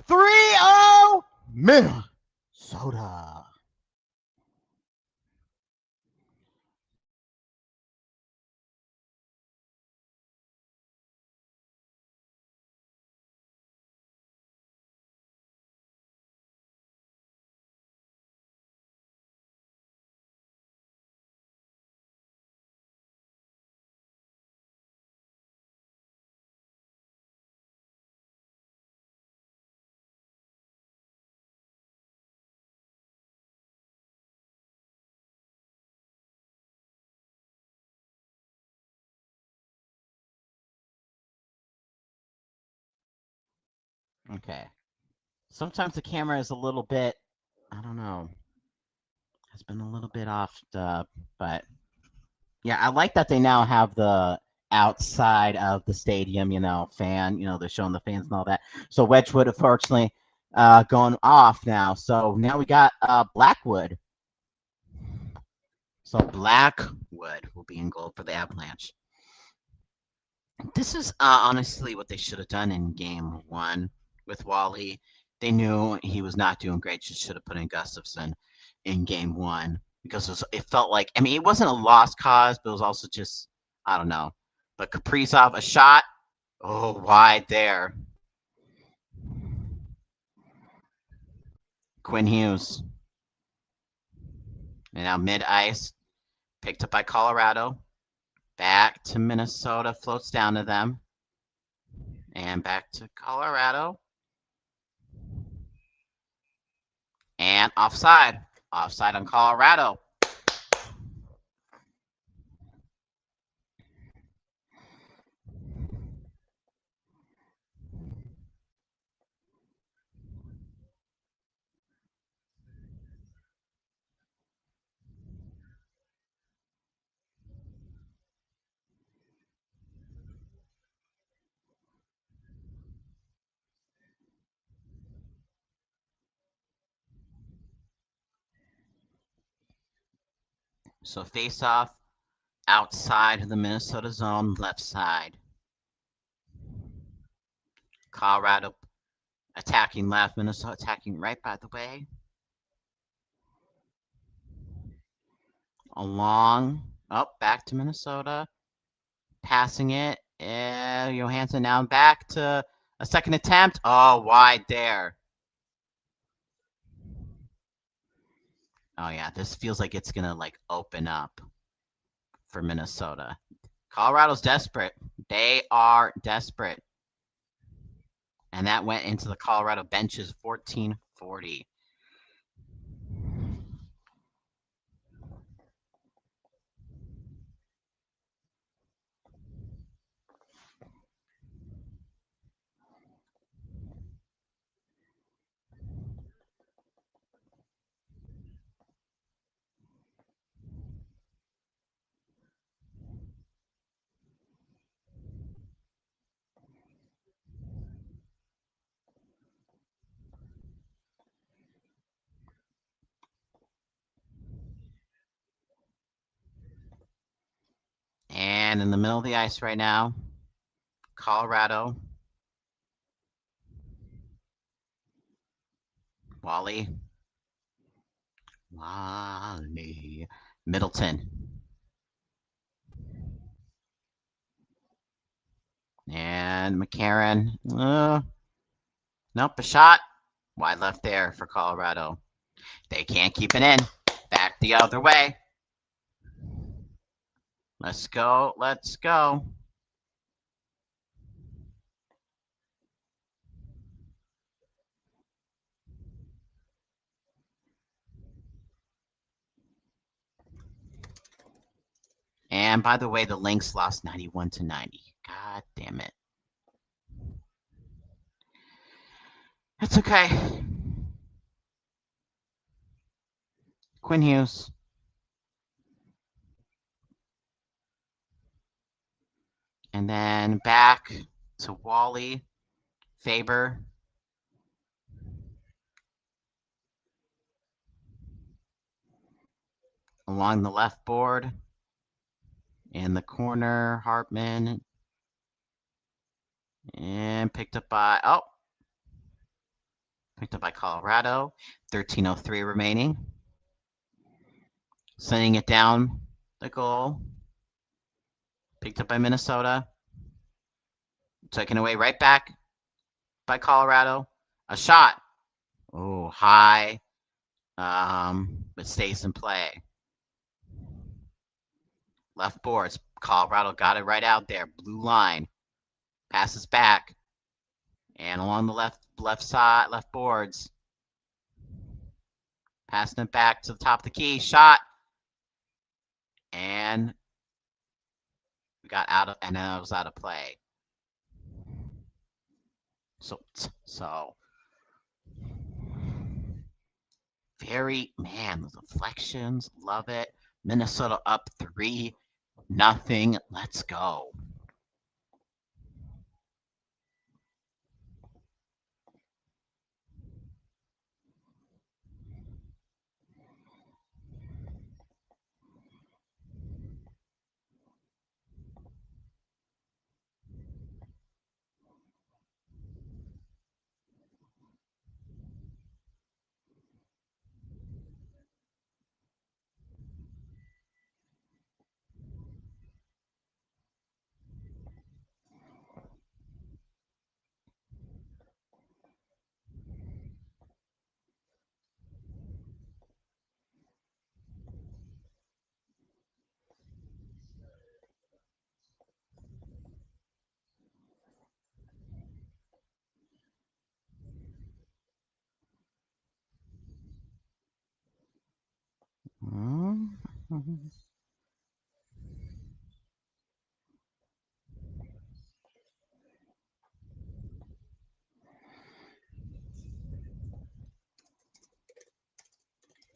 3-0 Minnesota. Okay. Sometimes the camera is a little bit, I don't know, has been a little bit off, but yeah, I like that they now have the outside of the stadium, fan, they're showing the fans and all that. So Wedgwood, unfortunately, going off now. So now we got Blackwood. So Blackwood will be in goal for the Avalanche. This is honestly what they should have done in game one with Wally. They knew he was not doing great. Just should have put in Gustafson in game one because it felt like, I mean, it wasn't a lost cause, but it was also just, I don't know. But Kaprizov, a shot. Oh, wide there. Quinn Hughes. And now mid ice. Picked up by Colorado. Back to Minnesota. Floats down to them. And back to Colorado. And offside. Offside on Colorado. So face off outside of the Minnesota zone, left side. Colorado attacking left, Minnesota attacking right, by the way. Along, back to Minnesota. Passing it. Johansson now back to a second attempt. Oh, wide there. Oh, yeah, this feels like it's going to, like, open up for Minnesota. Colorado's desperate. They are desperate. And that went into the Colorado benches, 14-40. And in the middle of the ice right now, Colorado. Wally. Middleton. And McCarron. Nope, a shot. Wide left there for Colorado. They can't keep it in. Back the other way. Let's go. Let's go. And by the way, the Lynx lost 91-90. God damn it. That's okay. Quinn Hughes. And then back to Wally. Faber. Along the left board. In the corner, Hartman. And picked up by Colorado. 13:03 remaining. Sending it down the goal. Picked up by Minnesota. Taken away right back by Colorado. A shot. Oh, high. But stays in play. Left boards. Colorado got it right out there. Blue line. Passes back. And along the left side, left boards. Passing it back to the top of the key. Shot. And we got out of, and then it was out of play. So very, man, the deflections, love it. Minnesota up 3-0. Let's go.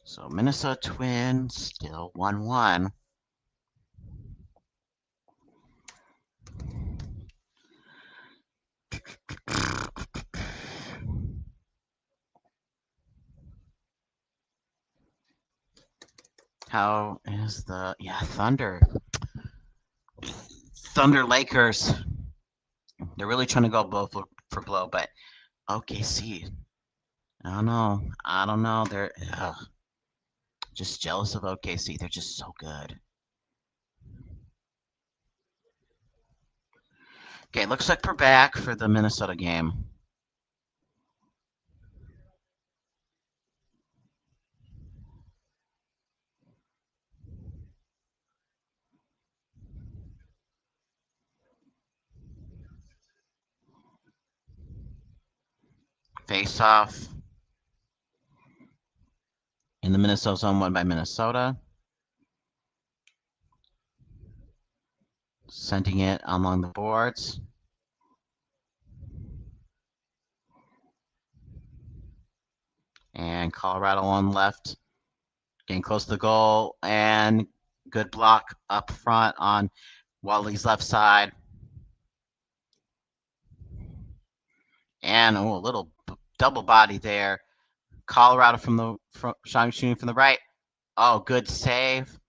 So Minnesota Twins still 1-1. How is the Thunder Lakers? They're really trying to go blow for blow, but OKC. I don't know. They're just jealous of OKC. They're just so good. Okay, looks like we're back for the Minnesota game. Face off in the Minnesota zone, won by Minnesota. Sending it along the boards. And Colorado on left, getting close to the goal, and good block up front on Wally's left side. And a little double body there. Colorado from the shooting from the right. Oh, good save.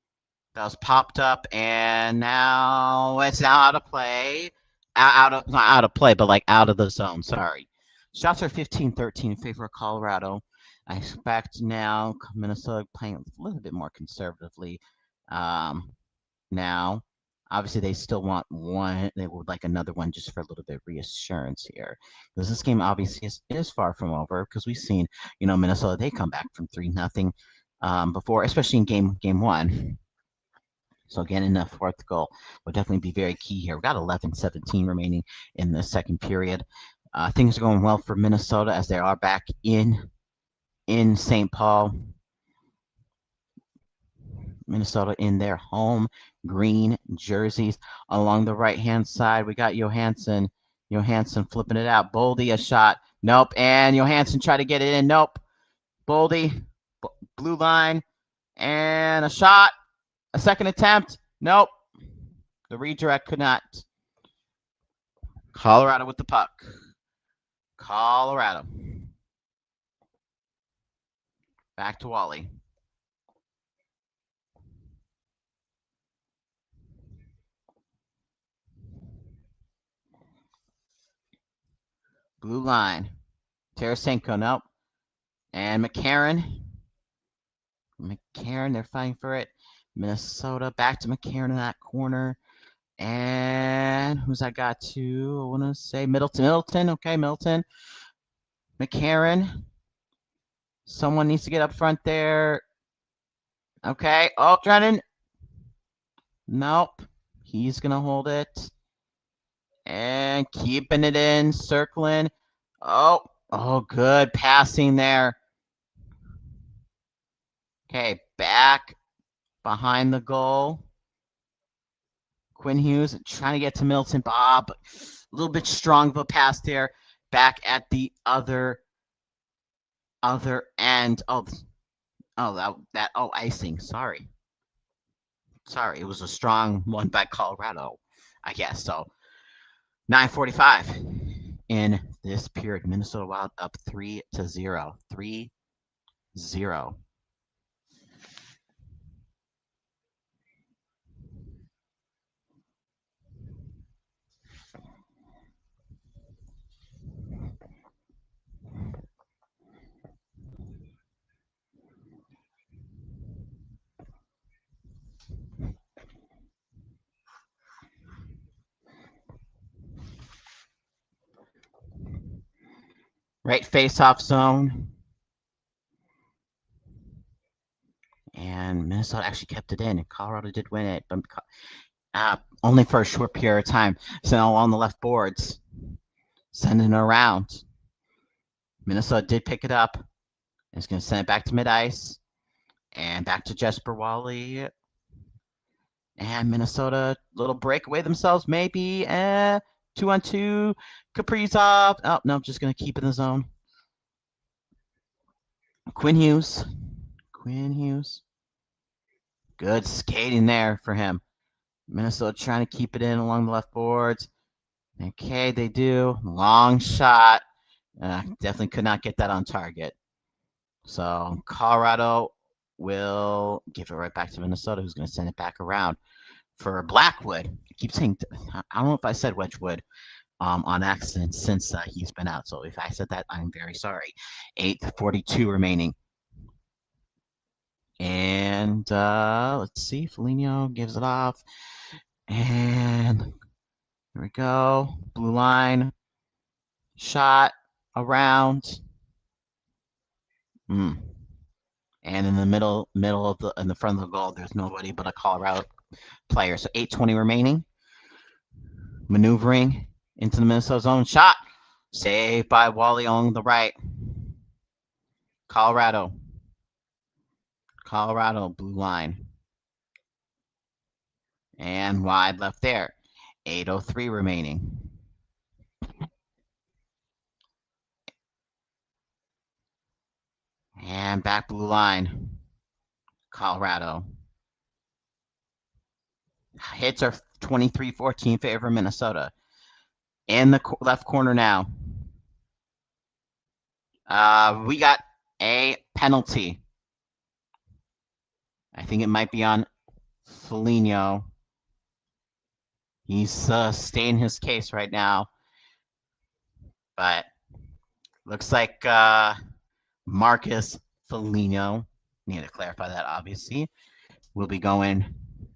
That was popped up, and now it's out of play. Not out of play, but like out of the zone. Sorry. Shots are 15-13 in favor of Colorado. I expect now Minnesota playing a little bit more conservatively. Now, obviously, they still want one. They would like another one just for a little bit of reassurance here, because this game obviously is far from over. Because we've seen, Minnesota, they come back from 3-0 before, especially in game one. So getting the fourth goal will definitely be very key here. We've got 11-17 remaining in the second period. Things are going well for Minnesota as they are back in St. Paul. Minnesota in their home green jerseys. Along the right-hand side, we got Johansson. Johansson flipping it out. Boldy, a shot. Nope. And Johansson tried to get it in. Nope. Boldy, blue line, and a shot. A second attempt. Nope. The redirect could not. Colorado with the puck. Colorado. Back to Wally. Blue line. Tarasenko, nope. And McCarron. They're fighting for it. Minnesota, back to McCarron in that corner. And who's I got to? I want to say Middleton. Okay, Middleton. McCarron. Someone needs to get up front there. Okay. Oh, Drennan. Nope. He's going to hold it. And keeping it in, circling. Oh, good passing there. Okay, back behind the goal. Quinn Hughes trying to get to Milton. Bob, a little bit strong of a pass there. Back at the other end. Icing. Sorry, it was a strong one by Colorado, I guess. So 9:45 in this period. Minnesota Wild up 3-0. 3-0. Right face-off zone. And Minnesota actually kept it in. Colorado did win it, but only for a short period of time. So along the left boards, sending it around. Minnesota did pick it up. It's going to send it back to mid-ice. And back to Jesper Wally. And Minnesota, little breakaway themselves, maybe. 2-on-2. Kaprizov. Oh, no, just going to keep it in the zone. Quinn Hughes. Good skating there for him. Minnesota trying to keep it in along the left boards. Okay, they do. Long shot. Definitely could not get that on target. So Colorado will give it right back to Minnesota, who's going to send it back around for Blackwood. I keep saying, I don't know if I said Wedgwood on accident since he's been out. So if I said that, I'm very sorry. 8:42 remaining. And let's see. Foligno gives it off. And here we go. Blue line. Shot around. And in the middle of in the front of the goal, there's nobody but a Colorado player. So 8:20 remaining. Maneuvering into the Minnesota zone. Shot. Saved by Wally on the right. Colorado, blue line. And wide left there. 8:03 remaining. And back blue line. Colorado. Hits are 23-14 favor Minnesota. In the left corner now. We got a penalty. I think it might be on Foligno. He's staying his case right now. But looks like Marcus Foligno, need to clarify that obviously, will be going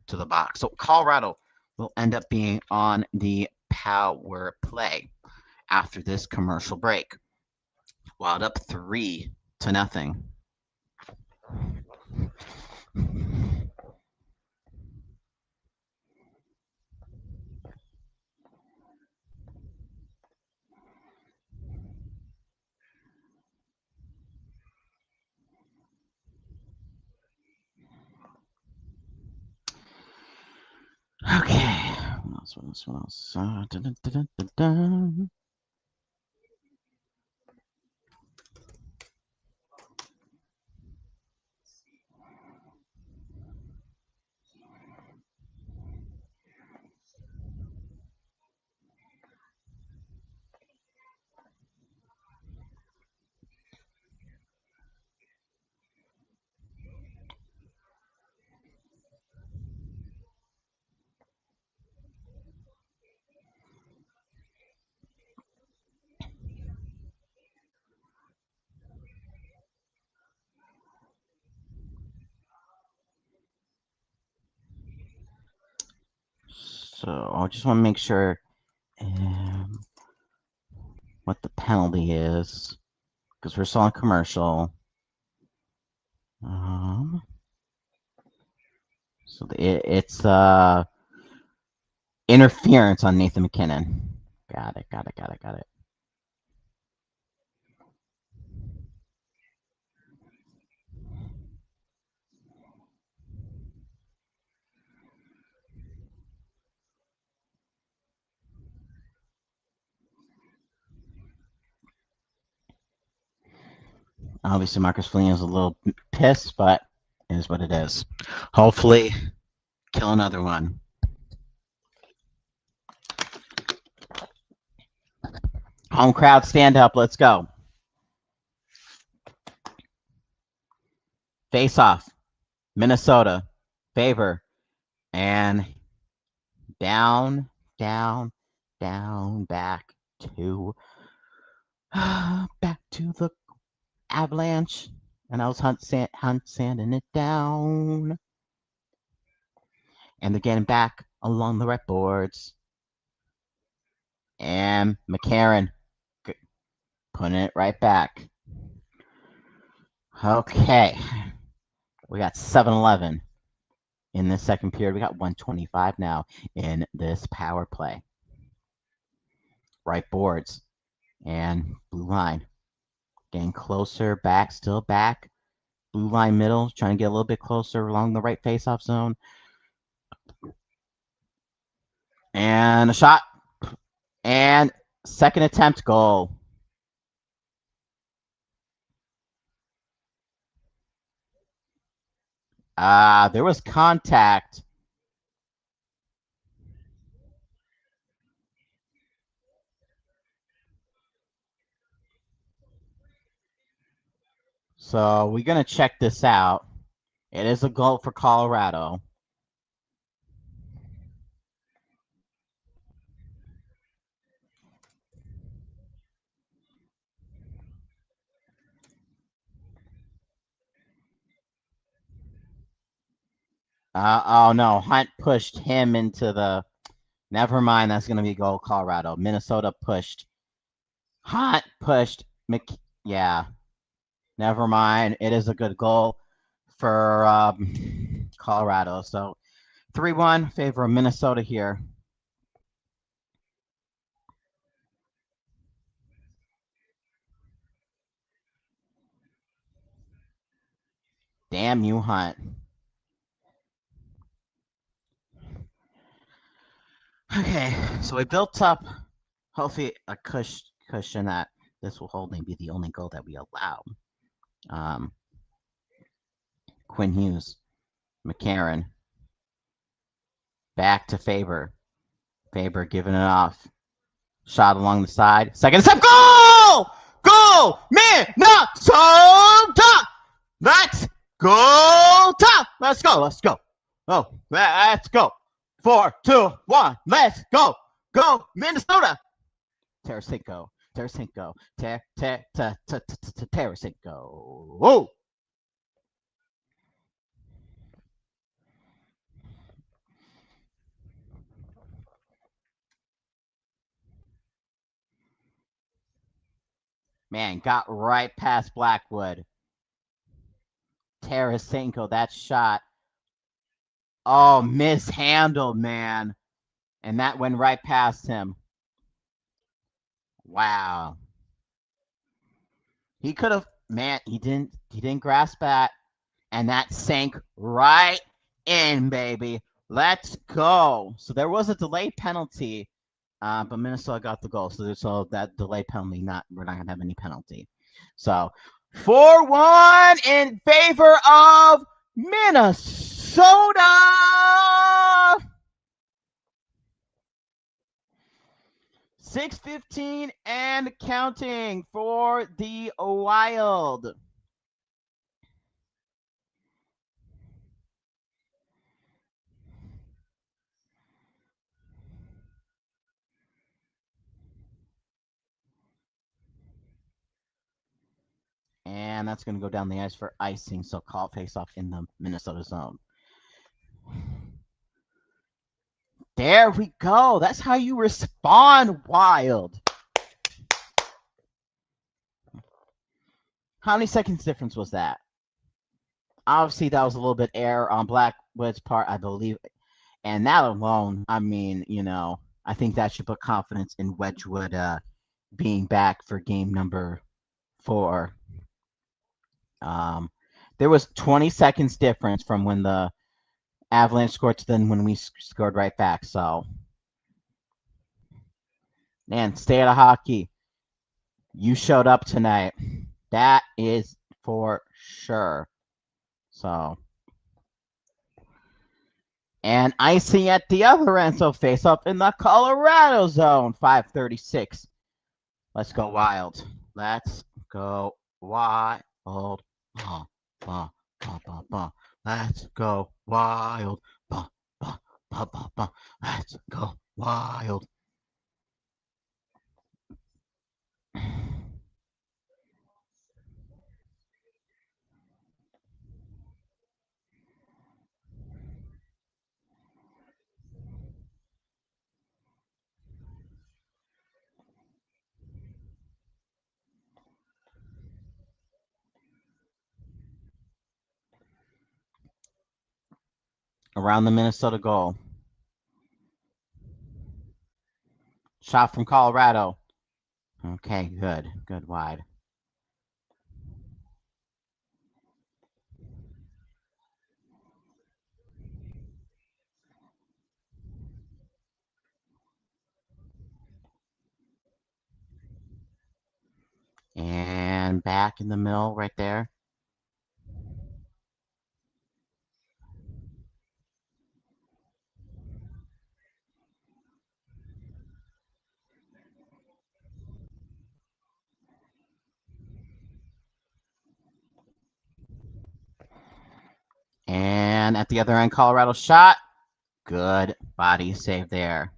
to the box. So Colorado will end up being on the power play after this commercial break. Wild up 3-0. Okay. What else? So I just want to make sure what the penalty is, because we're still on commercial. So it's interference on Nathan McKinnon. Got it. Obviously, Marcus Foligno is a little pissed, but it is what it is. Hopefully, kill another one. Home crowd, stand up. Let's go. Face off. Minnesota. Favor. And down, back to the Avalanche. And I was Hunt sanding it down. And they're getting back along the right boards. And McCarron putting it right back. Okay. We got 7-11 in the second period. We got 125 now in this power play. Right boards and blue line. Getting closer, back, still back. Blue line middle, trying to get a little bit closer along the right face-off zone. And a shot. And second attempt goal. There was contact. So we're going to check this out. It is a goal for Colorado. Oh no, Hunt pushed him into the. Never mind, that's going to be goal Colorado. Minnesota pushed. Hunt pushed. Yeah, never mind. It is a good goal for Colorado. So 3-1 favor of Minnesota here. Damn you, Hunt. Okay, so we built up, hopefully, a cushion that this will hold maybe the only goal that we allow. Quinn Hughes, McCarron, back to Faber. Faber giving it off. Shot along the side. Second step. Goal! Goal! Minnesota! Let's go! Top! Let's go. Let's go. Oh, let's go. 4, 2, 1. Let's go. Go, Minnesota! Tarasenko. Tarasenko. Tarasenko. Whoa! Man, got right past Blackwood. Tarasenko, that shot. Oh, mishandled, man. And that went right past him. Wow. He could have, man, he didn't grasp that. And that sank right in, baby. Let's go. So there was a delay penalty, but Minnesota got the goal. So that delay penalty, we're not gonna have any penalty. So 4-1 in favor of Minnesota. 6:15 and counting for the Wild. And that's going to go down the ice for icing. So call face off in the Minnesota zone. There we go. That's how you respond, Wild. How many seconds difference was that? Obviously, that was a little bit error on Blackwood's part, I believe. And that alone, I mean, I think that should put confidence in Wedgwood being back for game number 4. There was 20 seconds difference from when the Avalanche scored to then when we scored right back. So, man, stay out of hockey. You showed up tonight. That is for sure. So, and icing at the other end. So face up in the Colorado zone. 5:36. Let's go Wild. Let's go Wild. Bah, bah, bah, bah, bah. Let's go Wild. Bah, bah, bah, bah, bah. Let's go Wild. Around the Minnesota goal. Shot from Colorado. Okay, good. Good wide. him back in the middle right there. And at the other end, Colorado shot. Good body save there.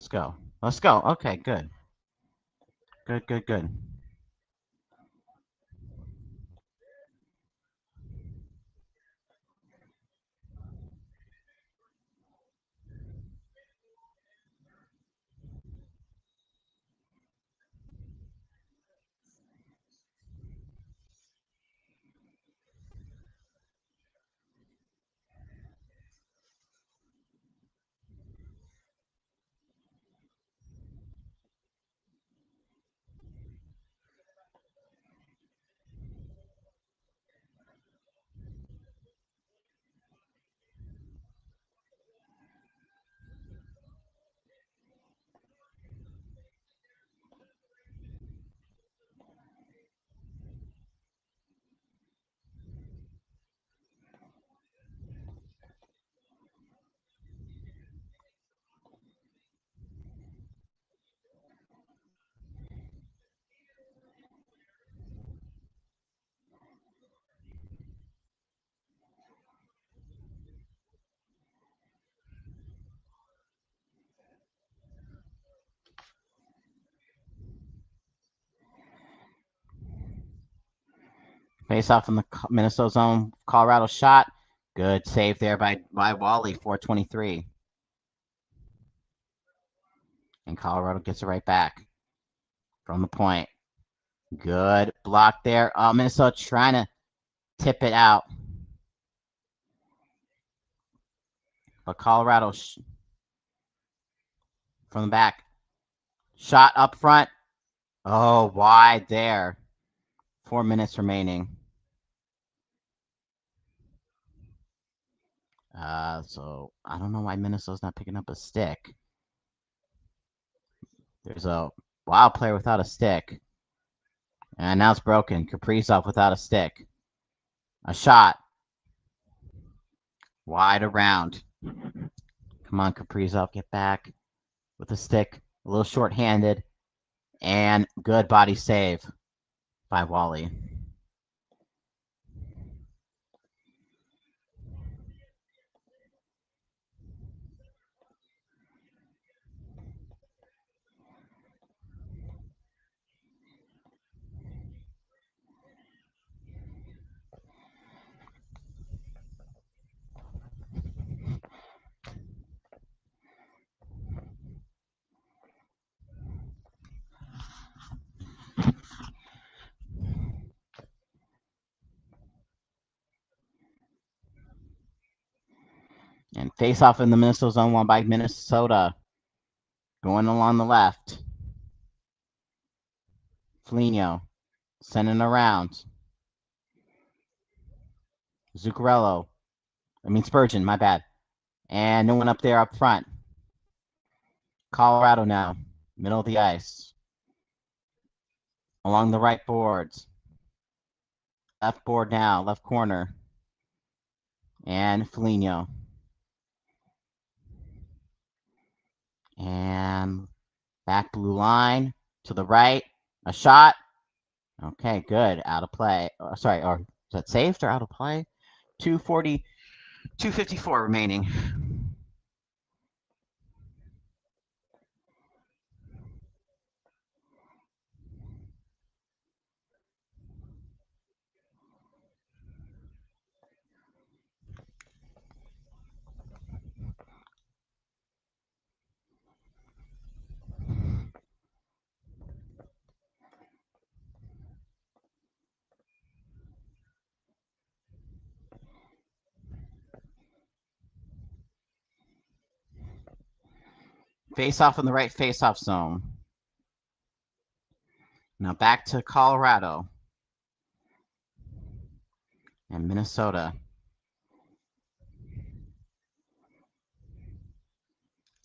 Let's go. Let's go. Okay, good. Good, good, good. Face off in the Minnesota zone. Colorado shot. Good save there by Wally, 423. And Colorado gets it right back from the point. Good block there. Minnesota trying to tip it out. But Colorado from the back. Shot up front. Oh, wide there. 4 minutes remaining. So I don't know why Minnesota's not picking up a stick. There's a wild player without a stick. And now it's broken. Kaprizov without a stick. A shot. Wide around. Come on, Kaprizov, get back with a stick. A little short-handed. And good body save by Wally. And face off in the Minnesota zone, won by Minnesota. Going along the left. Foligno sending around. Zuccarello. Spurgeon, my bad. And no one up there up front. Colorado now, middle of the ice. Along the right boards. Left board now, left corner. And Foligno. And back blue line to the right. A shot. Okay, good. Out of play. Sorry, or is that saved or out of play? 240, 254 remaining. Face off in the right face off zone. Now back to Colorado and Minnesota.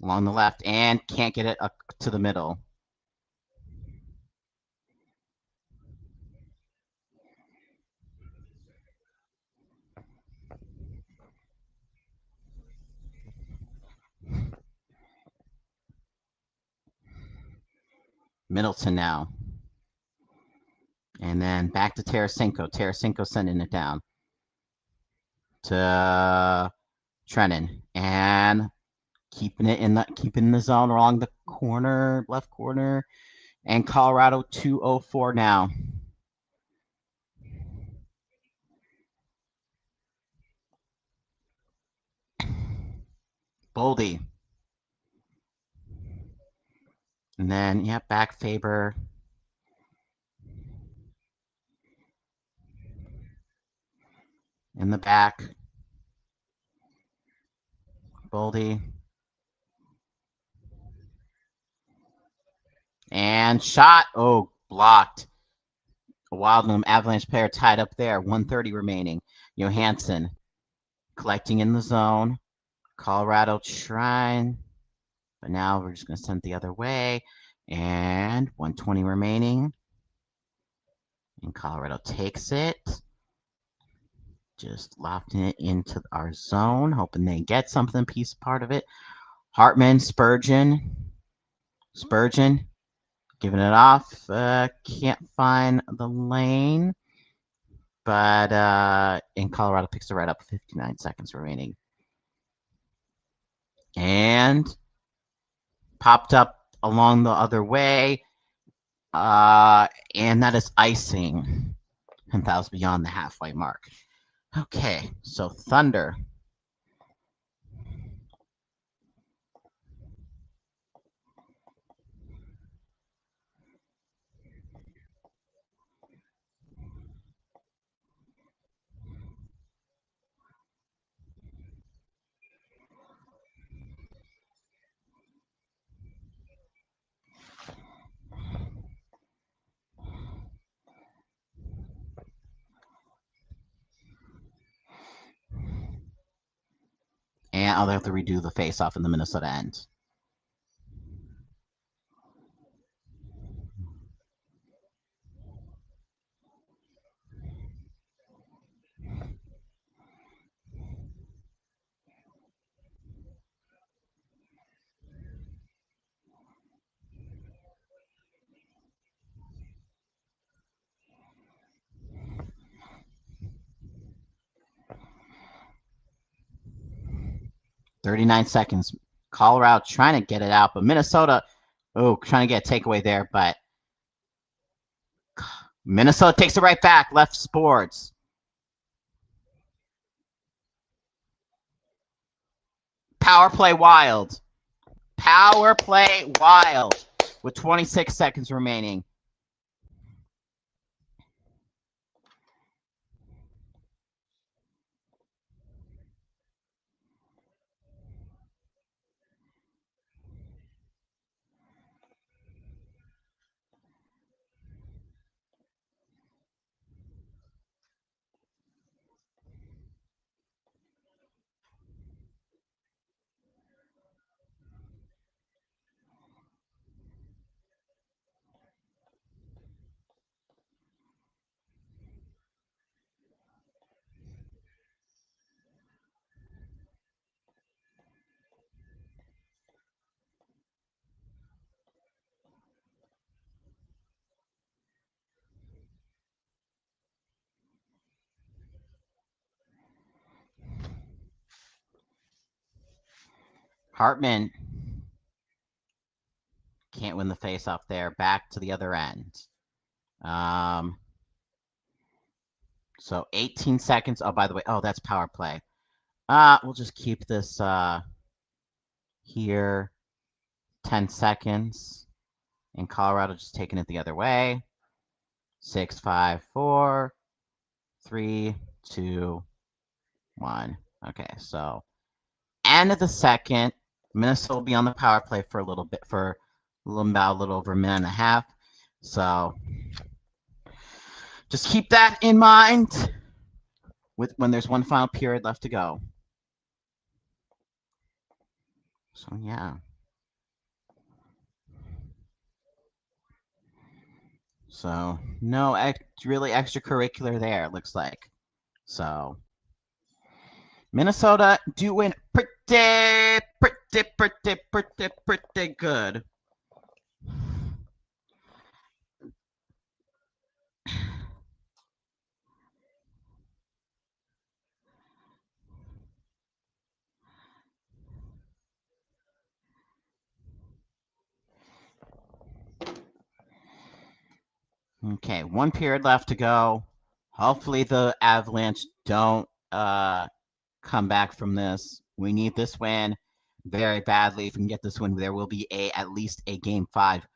Along the left and can't get it up to the middle. Middleton now. And then back to Tarasenko. Tarasenko sending it down to Trennan. And keeping the zone along the corner, left corner. And Colorado 204 now. Boldy. And then, yeah, back Faber. In the back. Boldy. And shot. Oh, blocked. A Wildman Avalanche player tied up there. 130 remaining. Johansson collecting in the zone. Colorado trying. But now we're just going to send it the other way. And 120 remaining. And Colorado takes it. Just lofting it into our zone, hoping they get something, piece part of it. Hartman, Spurgeon, giving it off. Can't find the lane, but in Colorado picks it right up. 59 seconds remaining, and popped up along the other way, and that is icing. And that was beyond the halfway mark. Okay, so Thunder. And I'll have to redo the face-off in the Minnesota end. .39 seconds. Colorado trying to get it out, but Minnesota, trying to get a takeaway there, but Minnesota takes it right back. Left sports. Power play Wild. Power play Wild with 26 seconds remaining. Hartman can't win the face-off there. Back to the other end. Um, so 18 seconds. Oh, by the way, oh, that's power play. We'll just keep this here. 10 seconds. And Colorado just taking it the other way. 6, 5, 4, 3, 2, 1. Okay, so end of the second. Minnesota will be on the power play for a little bit, for about a little over a minute and a half. So just keep that in mind when there's one final period left to go. So yeah. So no really extracurricular there, it looks like. So Minnesota doing pretty good. Okay, one period left to go. Hopefully the Avalanche don't come back from this. We need this win very badly. If we can get this win, there will be at least a game 5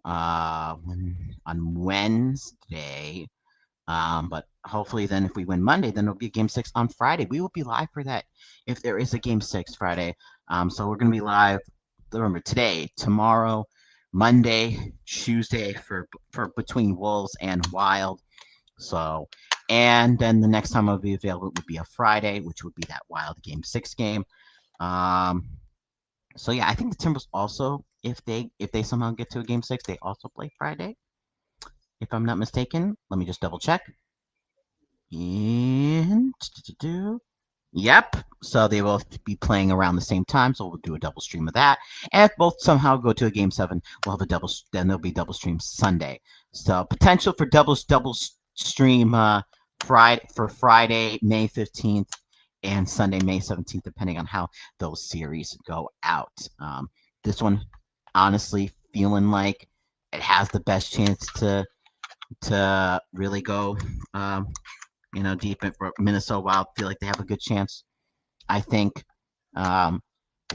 on Wednesday. But hopefully then if we win Monday, then it'll be game 6 on Friday. We will be live for that if there is a game 6 Friday. So we're gonna be live. Remember today, tomorrow, Monday, Tuesday for between Wolves and Wild. So, and then the next time I'll be available would be a Friday, which would be that Wild game 6 game. So yeah, I think the Timbers also, if they somehow get to a game 6, they also play Friday. If I'm not mistaken, let me just double check. And yep. So they will be playing around the same time. So we'll do a double stream of that. And if both somehow go to a game 7, we'll have a double. Then there'll be double stream Sunday. So potential for double stream Friday, May 15th, and Sunday, May 17th, depending on how those series go out. This one, honestly, feeling like it has the best chance to really go deep in for Minnesota Wild. Feel like they have a good chance. I think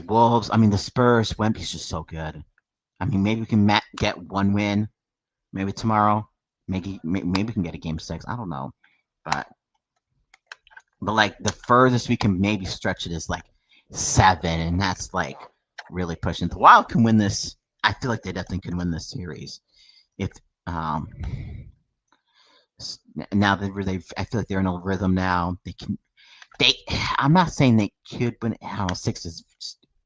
Wolves. I mean, the Spurs. Wemby's just so good. I mean, maybe we can get one win. Maybe tomorrow. Maybe we can get a game 6. I don't know, but like the furthest we can maybe stretch it is like 7, and that's like really pushing. The Wild can win this. I feel like they definitely can win this series if now that I feel like they're in a rhythm now. I'm not saying they could win. I don't know, 6 is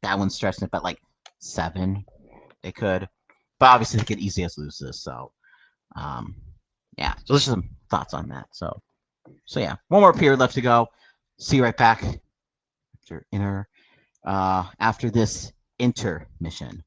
that one's stretching it, but like 7, they could. But obviously, they could easily lose this. So, yeah. So there's some thoughts on that. So yeah, one more period left to go. See you right back after this intermission.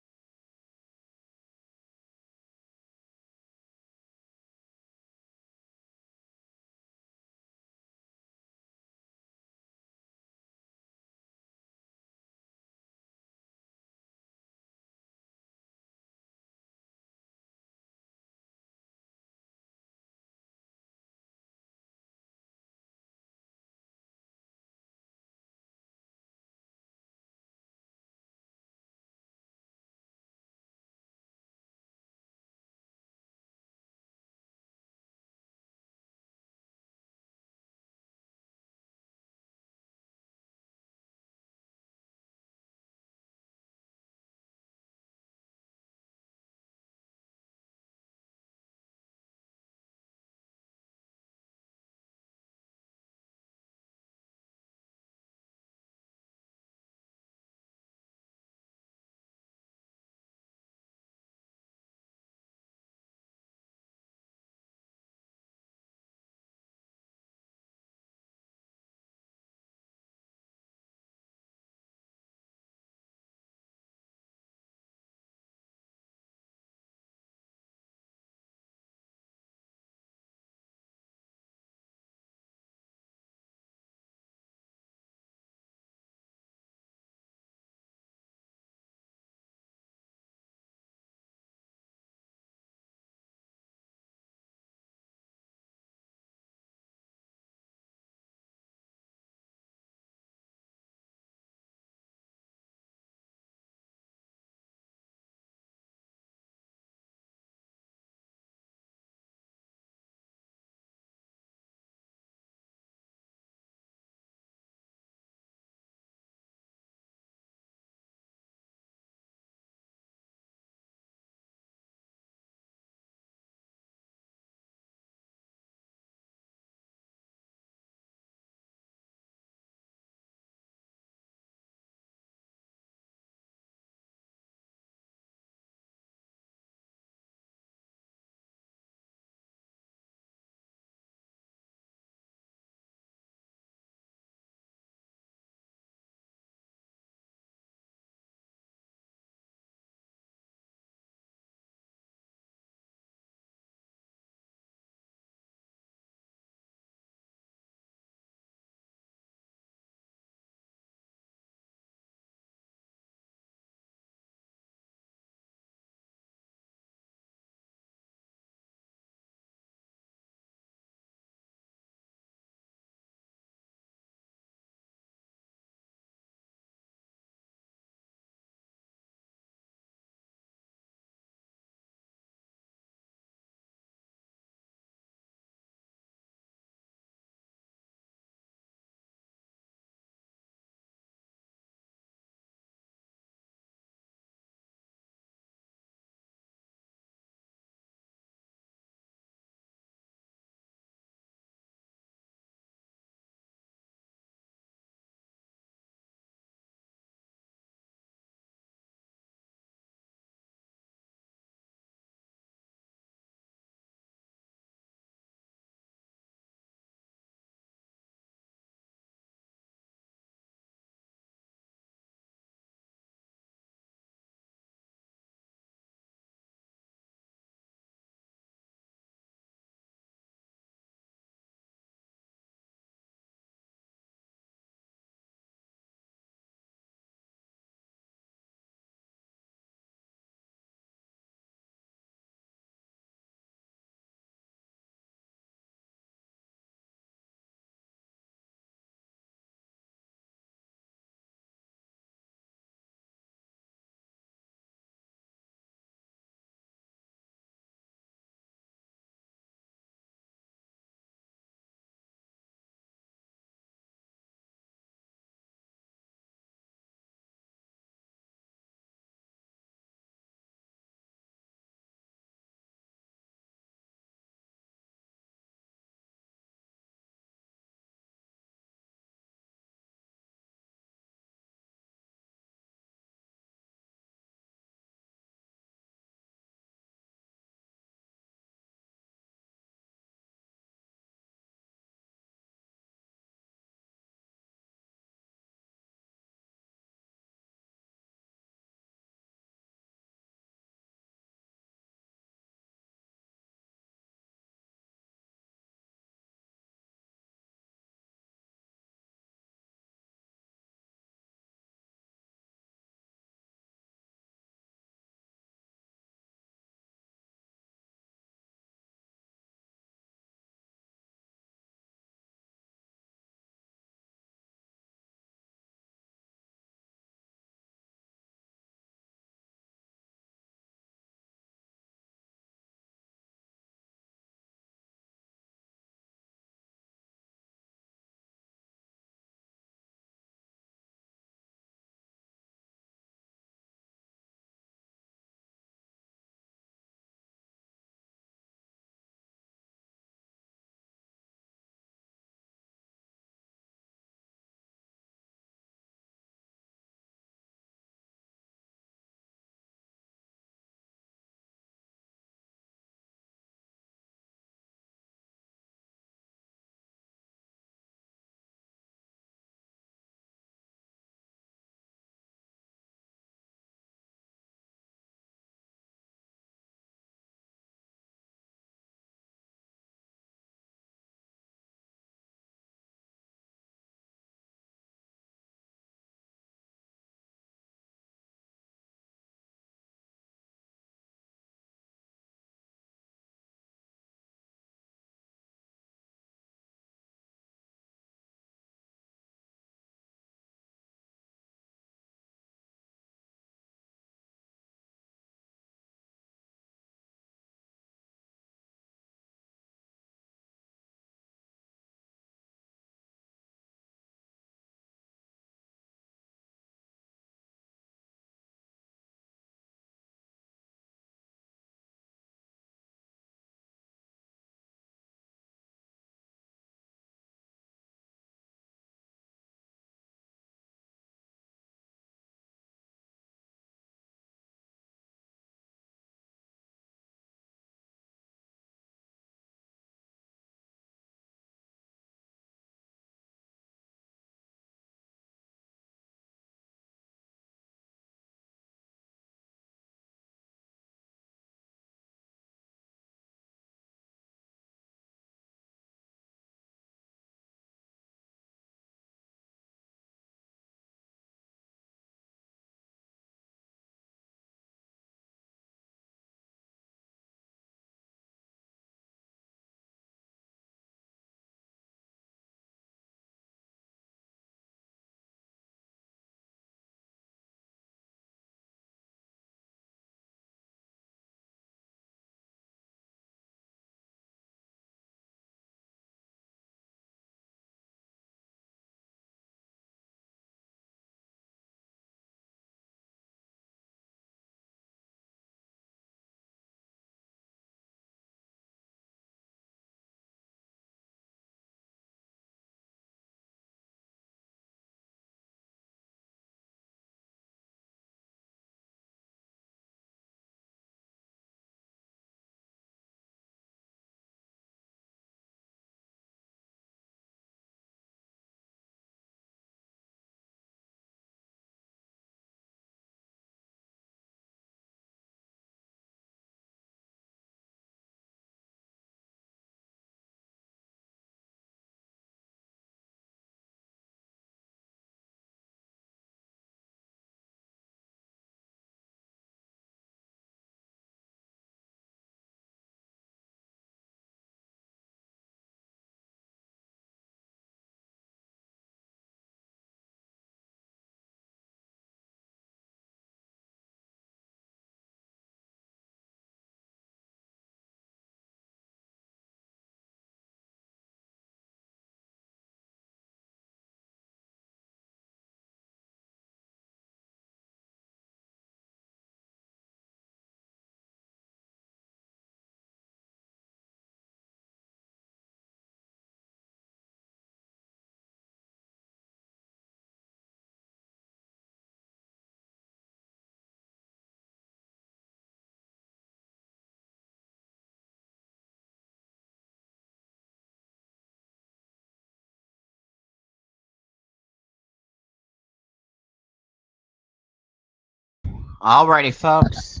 Alrighty, folks.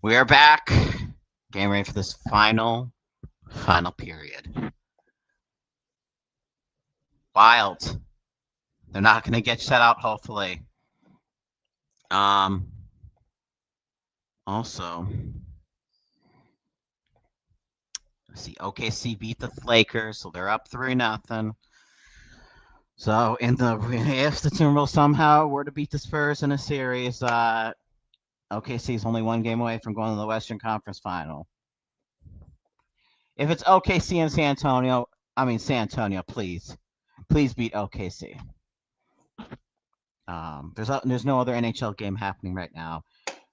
We are back. Getting ready for this final period. Wild. They're not going to get shut out, hopefully. Also, let's see. OKC beat the Lakers, so they're up 3-0. So, if the Timberwolves somehow were to beat the Spurs in a series, OKC is only one game away from going to the Western Conference Final. If it's OKC and San Antonio, please beat OKC. There's no other NHL game happening right now.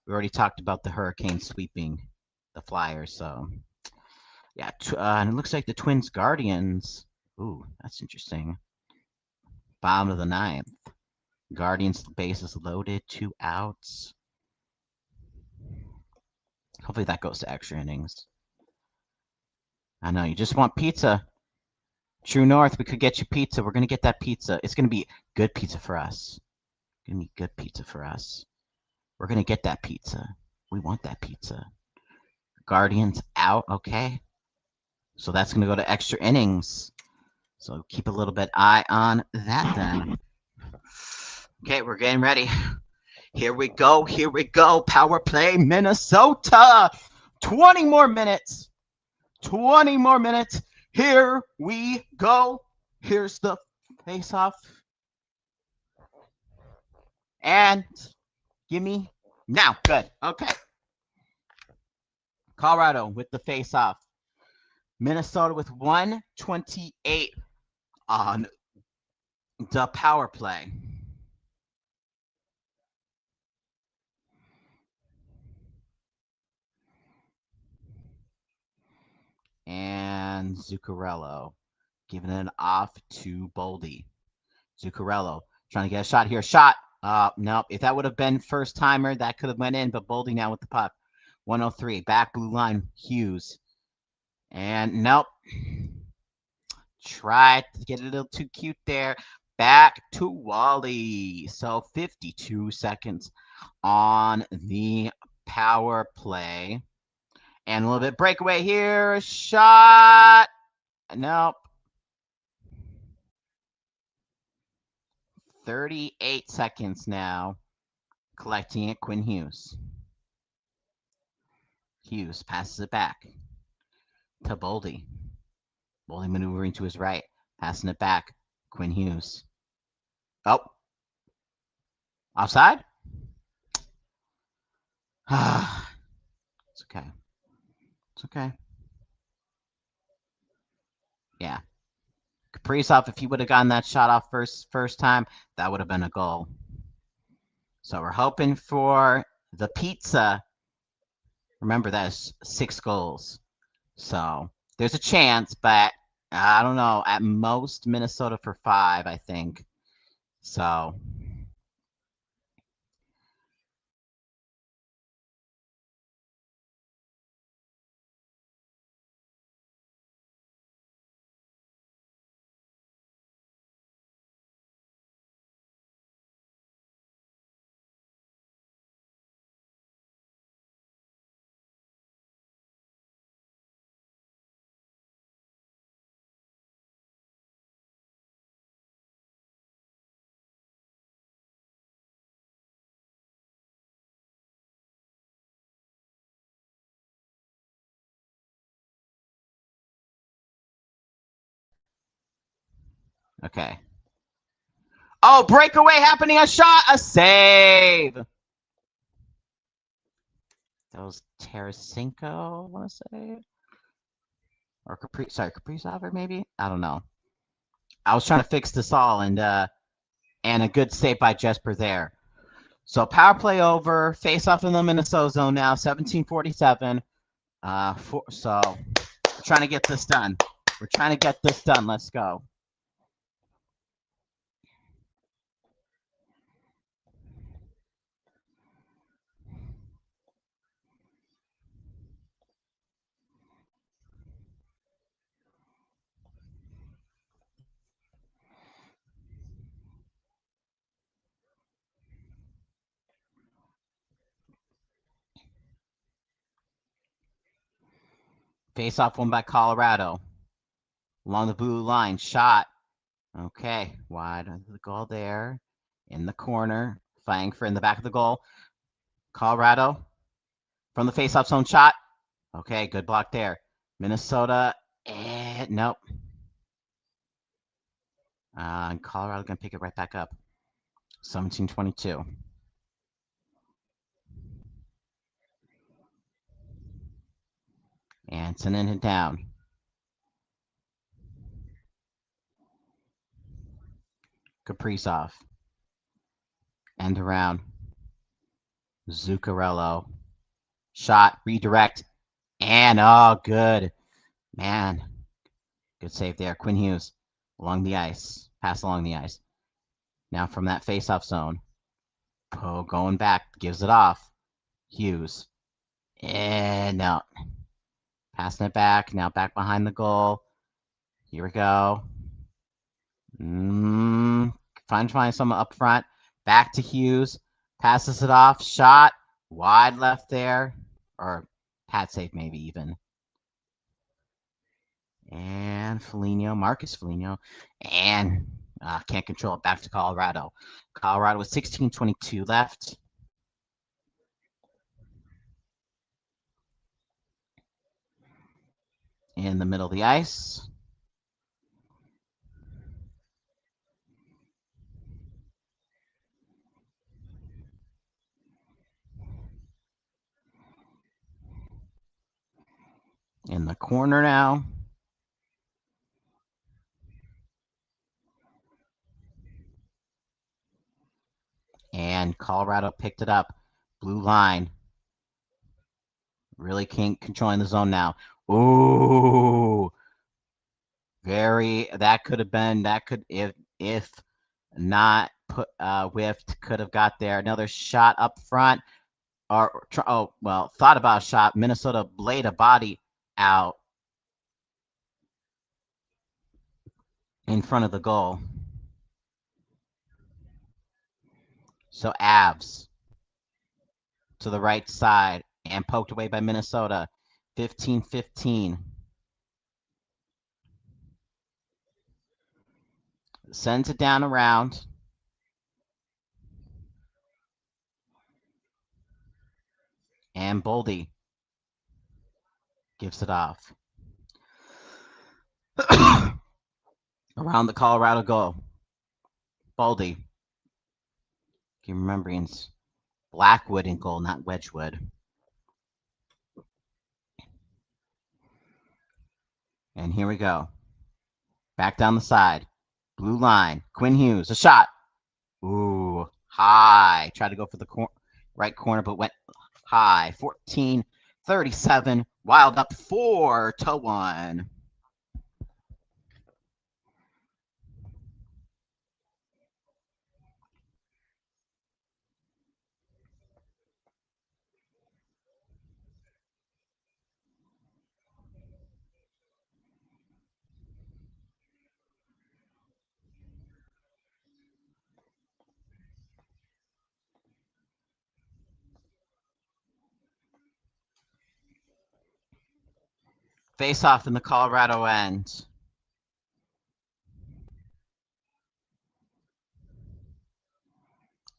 We already talked about the Hurricanes sweeping the Flyers, so yeah. And it looks like the Twins Guardians. Ooh, that's interesting. Bottom of the ninth. Guardians bases loaded, 2 outs. Hopefully that goes to extra innings. I know you just want pizza. True North, we could get you pizza. We're gonna get that pizza. It's gonna be good pizza for us. Give me good pizza for us. We're gonna get that pizza. We want that pizza. Guardians out, okay. So that's gonna go to extra innings. So keep a little bit eye on that then. Okay, we're getting ready. Here we go. Power play, Minnesota. 20 more minutes. 20 more minutes. Here we go. Here's the face-off. And gimme now. Good. Okay. Colorado with the face-off. Minnesota with 128 on the power play. And Zuccarello giving it off to Boldy. Zuccarello trying to get a shot here. Shot. Nope. If that would have been first timer, that could have went in. But Boldy now with the puck. 103. Back blue line. Hughes. And nope. Tried to get a little too cute there. Back to Wally. So 52 seconds on the power play. And a little bit breakaway here. Shot. Nope. 38 seconds now. Collecting it, Quinn Hughes. Hughes passes it back to Boldy. Boldy maneuvering to his right. Passing it back. Quinn Hughes. Oh. Offside? It's okay. It's okay. Yeah. Kaprizov, if he would have gotten that shot off first time, that would have been a goal. So we're hoping for the pizza. Remember, that's 6 goals. So there's a chance, but I don't know. At most, Minnesota for 5, I think. So okay. Oh, breakaway happening. A shot. A save. That was Tarasenko, I want to say. Or Kaprizov, maybe? I don't know. I was trying to fix this all, and a good save by Jesper there. So power play over. Face off in the Minnesota zone now. 17:47. So we're trying to get this done. We're trying to get this done. Let's go. Face off won by Colorado. Along the blue line, shot. Okay, wide of the goal there. In the corner, fighting for in the back of the goal. Colorado from the face-off zone shot. Okay, good block there. Minnesota, nope. And Colorado gonna pick it right back up. 17-22. And sending it down. Kaprizov. End around. Zuccarello. Shot, redirect. And, oh, good. Man. Good save there. Quinn Hughes along the ice. Pass along the ice. Now from that face-off zone. Poe going back. Gives it off. Hughes. And no. Passing it back. Now back behind the goal. Here we go. Find someone up front. Back to Hughes. Passes it off. Shot. Wide left there. Or pad save maybe even. And Foligno. Marcus Foligno. And can't control it. Back to Colorado. Colorado with 16:22 left. In the middle of the ice. In the corner now. And Colorado picked it up. Blue line. Really can't controlling the zone now. Ooh. That could have been, if not whiffed, could have got there. Another shot up front. Thought about a shot. Minnesota laid a body out in front of the goal. So Avs to the right side and poked away by Minnesota. 15-15. Sends it down around. And Boldy gives it off. Around the Colorado goal. Boldy. Keep remembering it's Blackwood in goal, not Wedgwood. And here we go. Back down the side. Blue line. Quinn Hughes. A shot. Ooh. High. Tried to go for the right corner, but went high. 14-37. Wild up 4-1. Face off in the Colorado end.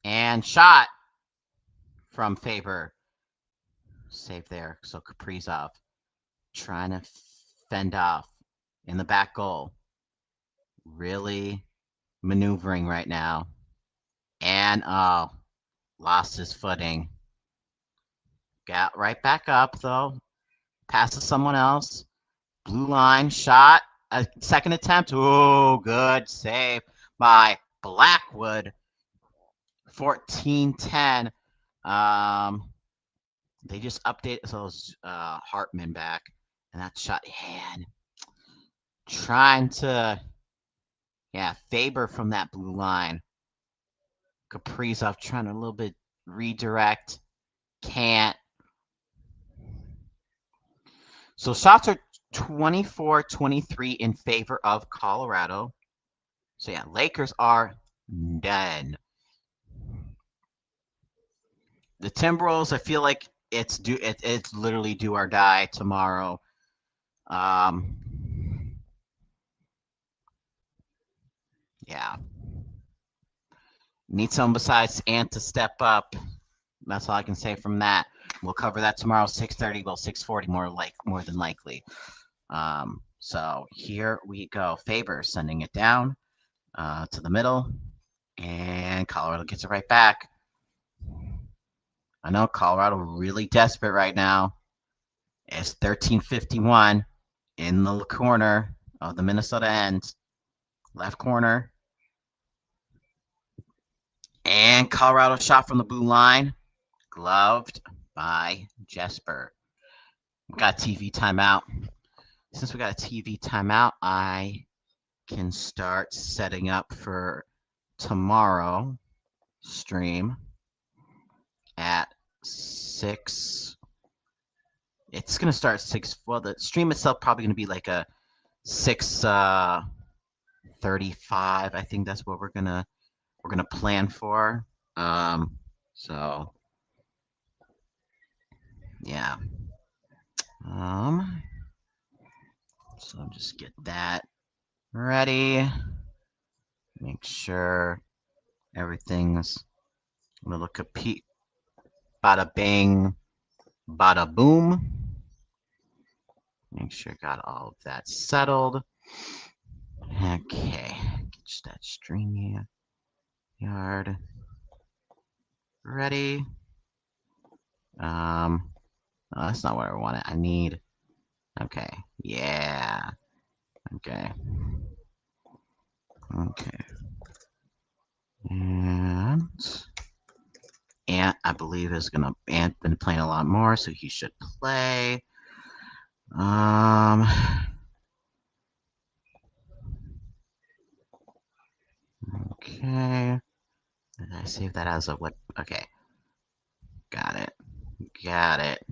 And shot from Faber. Save there. So Kaprizov trying to fend off in the back goal. Really maneuvering right now. And lost his footing. Got right back up though. Passes someone else. Blue line shot. A second attempt. Oh, good save by Blackwood. 14-10. They just updated those Hartman back, and that shot hand. Trying to, Faber from that blue line. Kaprizov trying to a little bit redirect. Can't. So shots are 24-23 in favor of Colorado. So yeah, Lakers are done. The Timberwolves, I feel like it's literally do or die tomorrow. Yeah. Need someone besides Ant to step up. That's all I can say from that. We'll cover that tomorrow, 6:30. Well, 6:40 more than likely. So here we go. Faber sending it down to the middle, and Colorado gets it right back. I know Colorado really desperate right now. It's 13:51 in the corner of the Minnesota end, left corner. And Colorado shot from the blue line, gloved by Jesper. We got a TV timeout. Since we got a TV timeout, I can start setting up for tomorrow stream at 6. It's gonna start 6. Well, the stream itself probably gonna be like a 6:35. I think that's what we're gonna plan for. So yeah. So just get that ready. Make sure everything's a little compete. Bada bing, bada boom. Make sure got all of that settled. Okay, get that stream yard ready. Oh, that's not what I wanted. I need. Okay, yeah. Okay. Okay. And Ant, I believe, is gonna. Ant been playing a lot more, so he should play. Okay. Did I save that as a what? Okay. Got it. Got it.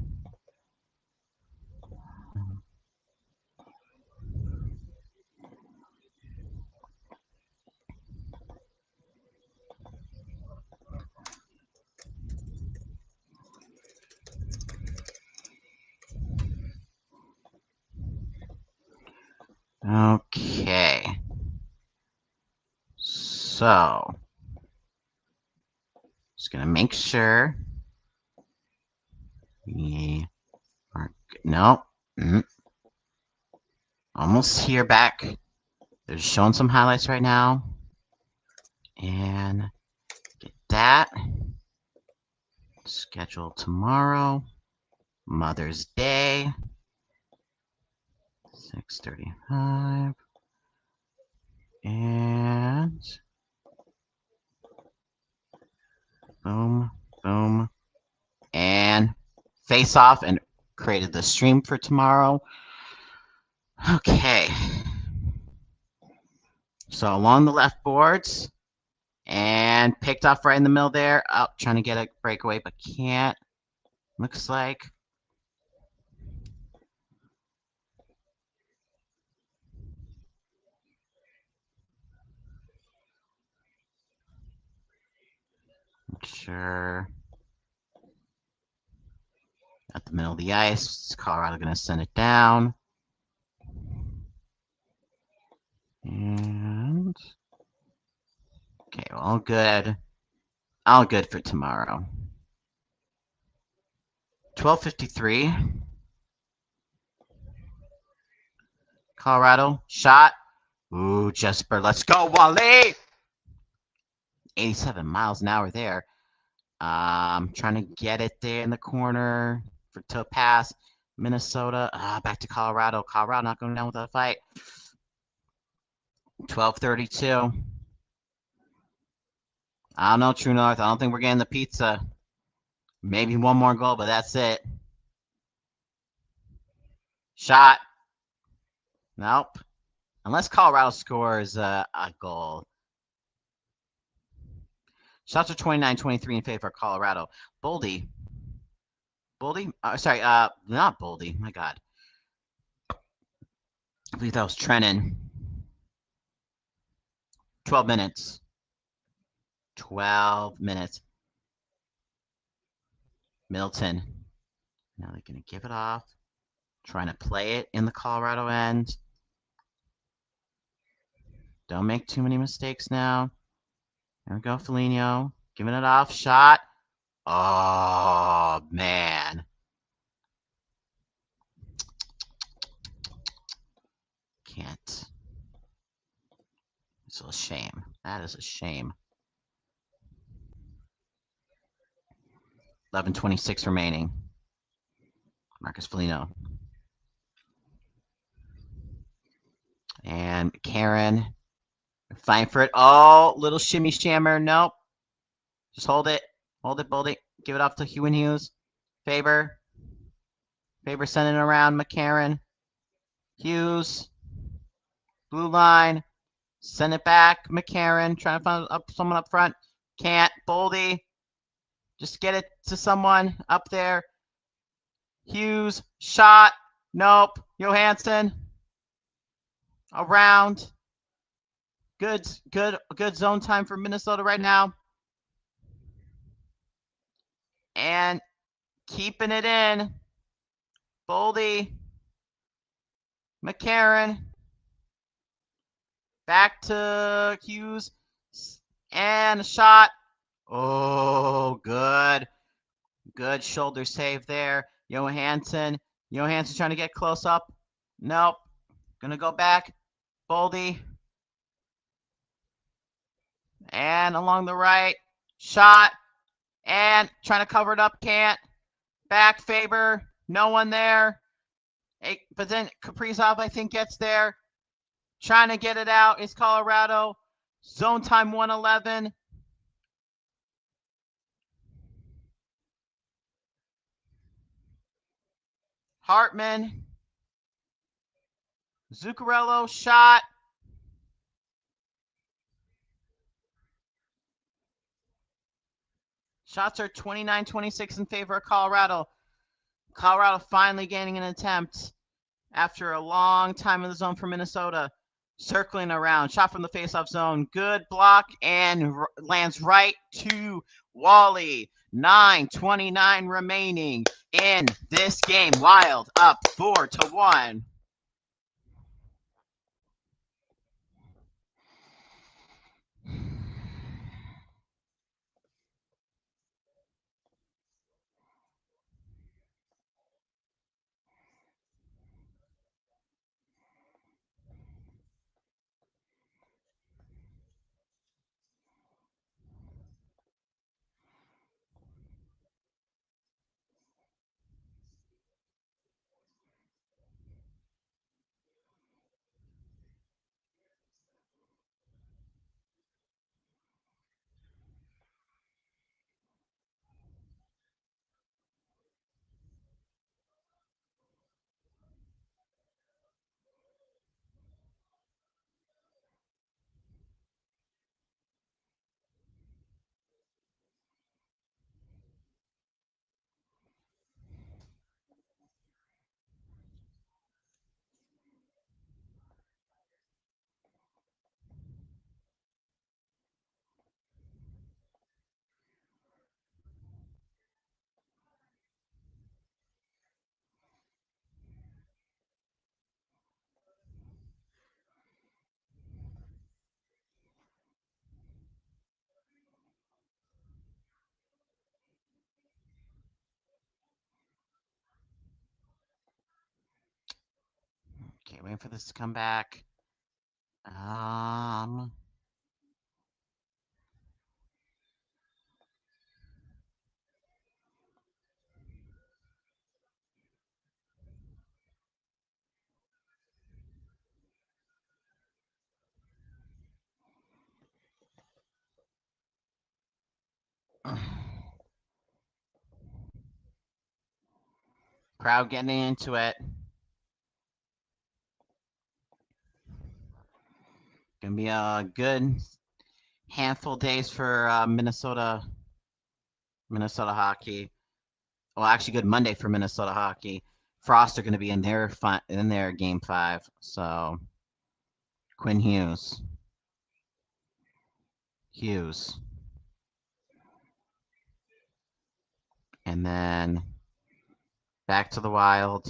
Okay. So, just gonna make sure. We are no. Almost here back. They're showing some highlights right now. And get that. Schedule tomorrow. Mother's Day. 6:35. And boom, boom, and face off and created the stream for tomorrow. Okay. So along the left boards and picked off right in the middle there. Oh, trying to get a breakaway, but can't. Looks like. Sure. At the middle of the ice, Colorado gonna send it down. And okay, all good. All good for tomorrow. 12:53. Colorado shot. Ooh, Jesper, let's go, Wally! 87 miles an hour there. Trying to get it there in the corner to pass Minnesota. Back to Colorado. Colorado not going down with a fight. 12:32. I don't know, True North. I don't think we're getting the pizza. Maybe one more goal, but that's it. Shot. Nope. Unless Colorado scores a goal. Shots are 29-23 in favor of Colorado. Boldy. Sorry, not Boldy. My God. I believe that was Trennan. 12 minutes. 12 minutes. Middleton. Now they're going to give it off. Trying to play it in the Colorado end. Don't make too many mistakes now. There we go, Foligno. Giving it off. Shot. Oh, man. Can't. It's a shame. That is a shame. 11:26 remaining. Marcus Foligno. And Karen. Fighting for it. Oh, little shimmy shammer. Nope. Just hold it. Hold it, Boldy. Give it off to Hugh and Hughes. Faber. Faber sending it around. McCarron. Hughes. Blue line. Send it back. McCarron. Trying to find someone up front. Can't. Boldy. Just get it to someone up there. Hughes. Shot. Nope. Johansson. Around. Good zone time for Minnesota right now. And keeping it in. Boldy. McCarron. Back to Hughes. And a shot. Oh, good. Good shoulder save there. Johansson. Johansson trying to get close up. Nope. Gonna go back. Boldy. And along the right. Shot. And trying to cover it up. Can't. Back Faber. No one there. But then Kaprizov, I think, gets there. Trying to get it out is Colorado. Zone time 111. Hartman. Zuccarello. Shot. Shots are 29-26 in favor of Colorado. Colorado finally gaining an attempt after a long time in the zone for Minnesota. Circling around. Shot from the faceoff zone. Good block and lands right to Wally. 9:29 remaining in this game. Wild up 4-1. Okay, waiting for this to come back. Crowd getting into it. Gonna be a good handful of days for Minnesota hockey. Well, actually, good Monday for Minnesota hockey. Frost are going to be in their game 5. So Quinn Hughes, and then back to the Wild.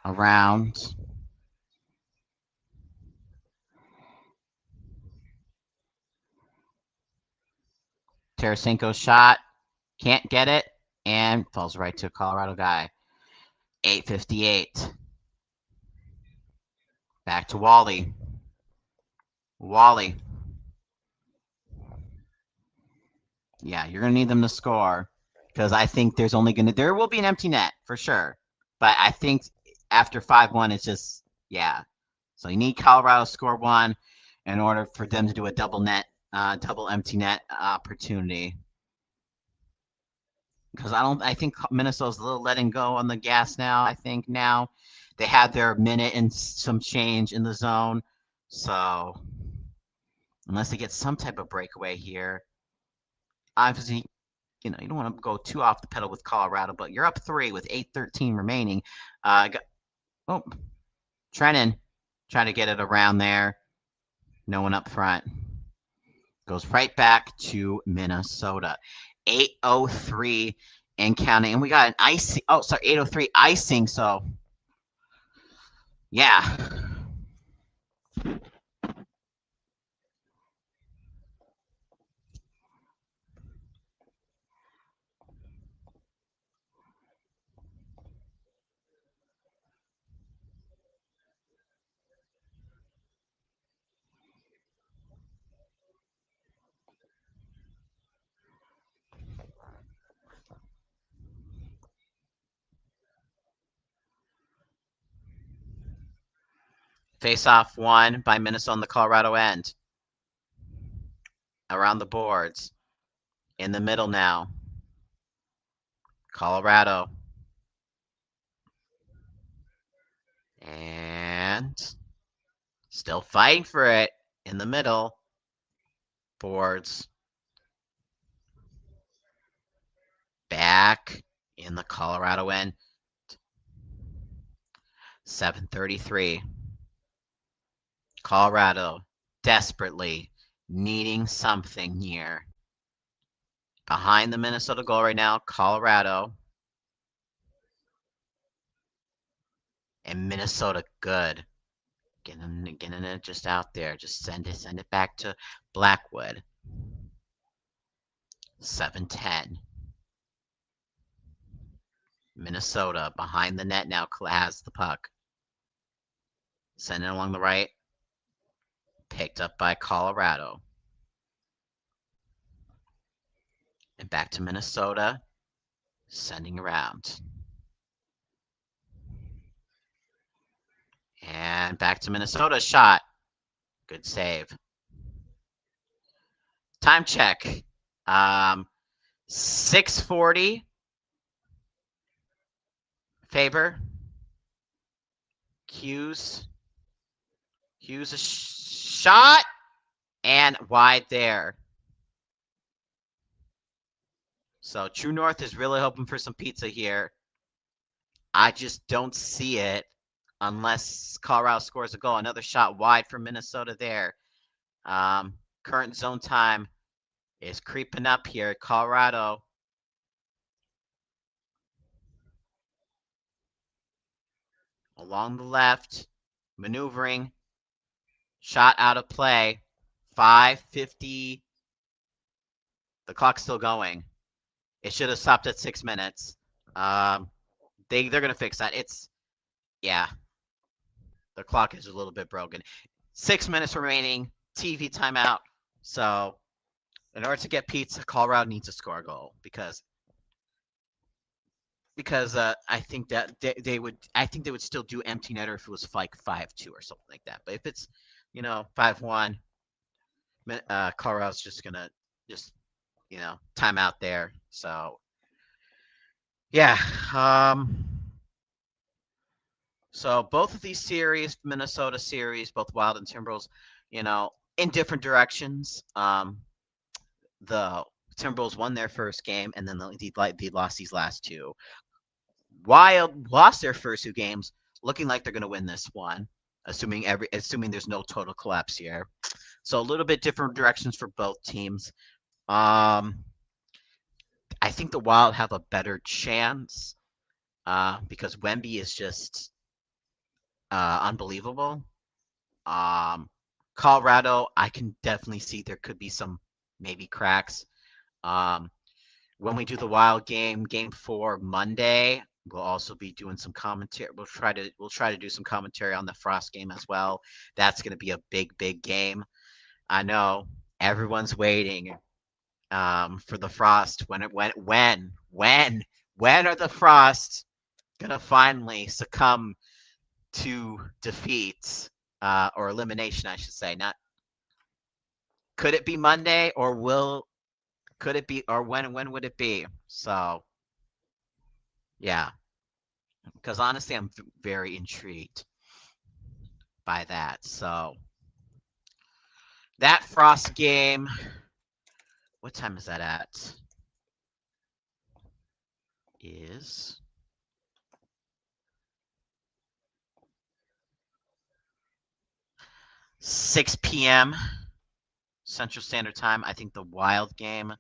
around. Tarasenko's shot. Can't get it. And falls right to a Colorado guy. 8:58. Back to Wally. Wally. Yeah, you're going to need them to score. Because I think there will be an empty net for sure. But I think after 5-1, it's just, yeah. So you need Colorado to score one in order for them to do a double empty net opportunity. Because I think Minnesota's a little letting go on the gas now. I think now they had their minute and some change in the zone. So unless they get some type of breakaway here, obviously, you don't want to go too off the pedal with Colorado, but you're up 3 with 8:13 remaining. Trennan trying to get it around there. No one up front. Goes right back to Minnesota. 8:03 and counting. And we got an icing. Oh, sorry, 8:03 icing. So, yeah. Face-off won by Minnesota on the Colorado end. Around the boards. In the middle now. Colorado. And still fighting for it in the middle. Boards. Back in the Colorado end. 7:33. Colorado desperately needing something here. Behind the Minnesota goal right now, Colorado. And Minnesota good. Getting it just out there. Just send it back to Blackwood. 7:10. Minnesota behind the net now has the puck. Send it along the right. Picked up by Colorado. And back to Minnesota. Sending around. And back to Minnesota. Shot. Good save. Time check. 6:40. Faber. Hughes a shot. And wide there. So True North is really hoping for some pizza here. I just don't see it unless Colorado scores a goal. Another shot wide for Minnesota there. Current zone time is creeping up here. Colorado. Along the left. Maneuvering. Shot out of play. 5:50. The clock's still going. It should have stopped at 6 minutes. They're gonna fix that. Yeah. The clock is a little bit broken. 6 minutes remaining. TV timeout. So, in order to get pizza, Colorado needs to score a goal because I think that they would still do empty netter if it was like 5-2 or something like that. But if it's 5-1, Colorado's just gonna time out there. So yeah. So both of these series, Minnesota series, both Wild and Timberwolves, in different directions. The Timberwolves won their first game, and then they lost these last two. Wild lost their first two games, looking like they're going to win this one, assuming there's no total collapse here. So a little bit different directions for both teams. I think the Wild have a better chance because Wemby is just unbelievable. Colorado, I can definitely see there could be some maybe cracks. Um, when we do the Wild game, Game 4 Monday, we'll also be doing some commentary. We'll try to do some commentary on the Frost game as well. That's going to be a big game. I know everyone's waiting for the Frost. When are the Frost gonna finally succumb to defeat or elimination? I should say. Not could it be Monday or will could it be or when would it be? So yeah, because honestly, I'm very intrigued by that. So that Frost game. What time is that at? Is 6 p.m. Central Standard Time. I think the Wild game,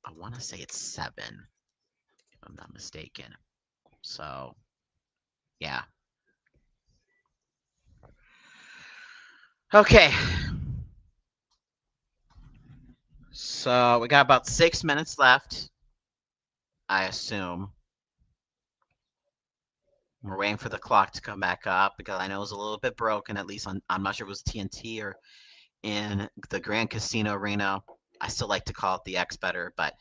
I want to say it's 7, if I'm not mistaken. So, yeah. Okay. So, we got about 6 minutes left, I assume. We're waiting for the clock to come back up because I know it was a little bit broken, at least I'm not sure if it was TNT or in the Grand Casino Arena. I still like to call it the X better, but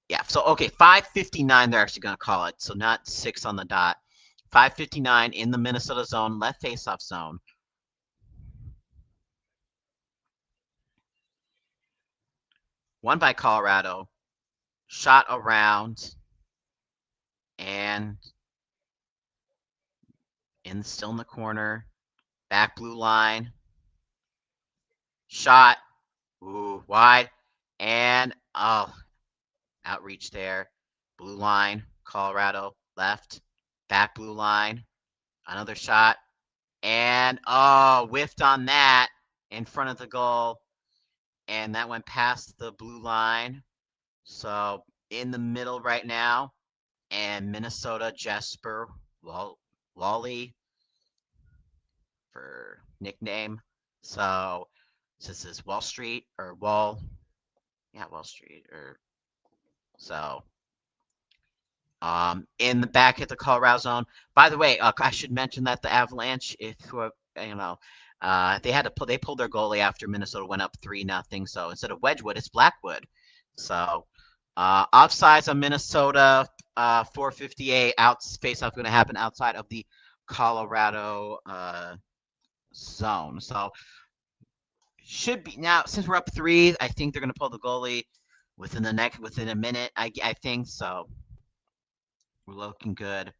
yeah. So, okay, 5:59 they're actually going to call it. So, not 6 on the dot. 5:59 in the Minnesota zone, left faceoff zone. Won by Colorado. Shot around and still in the corner. Back blue line. Shot. Ooh, wide. And outreach there. Blue line. Colorado. Left. Back blue line. Another shot. And whiffed on that in front of the goal. And that went past the blue line. So in the middle right now. And Minnesota Jesper Wally for nickname. So this is Wall Street or Wall Street or so in the back at the Colorado zone. By the way, I should mention that the Avalanche, if you know, they pulled their goalie after Minnesota went up 3-0. So instead of Wedgwood, it's Blackwood. So offsides on Minnesota, 4:58. Face-off going to happen outside of the Colorado zone. So should be now since we're up 3. I think they're going to pull the goalie within a minute. I think so. We're looking good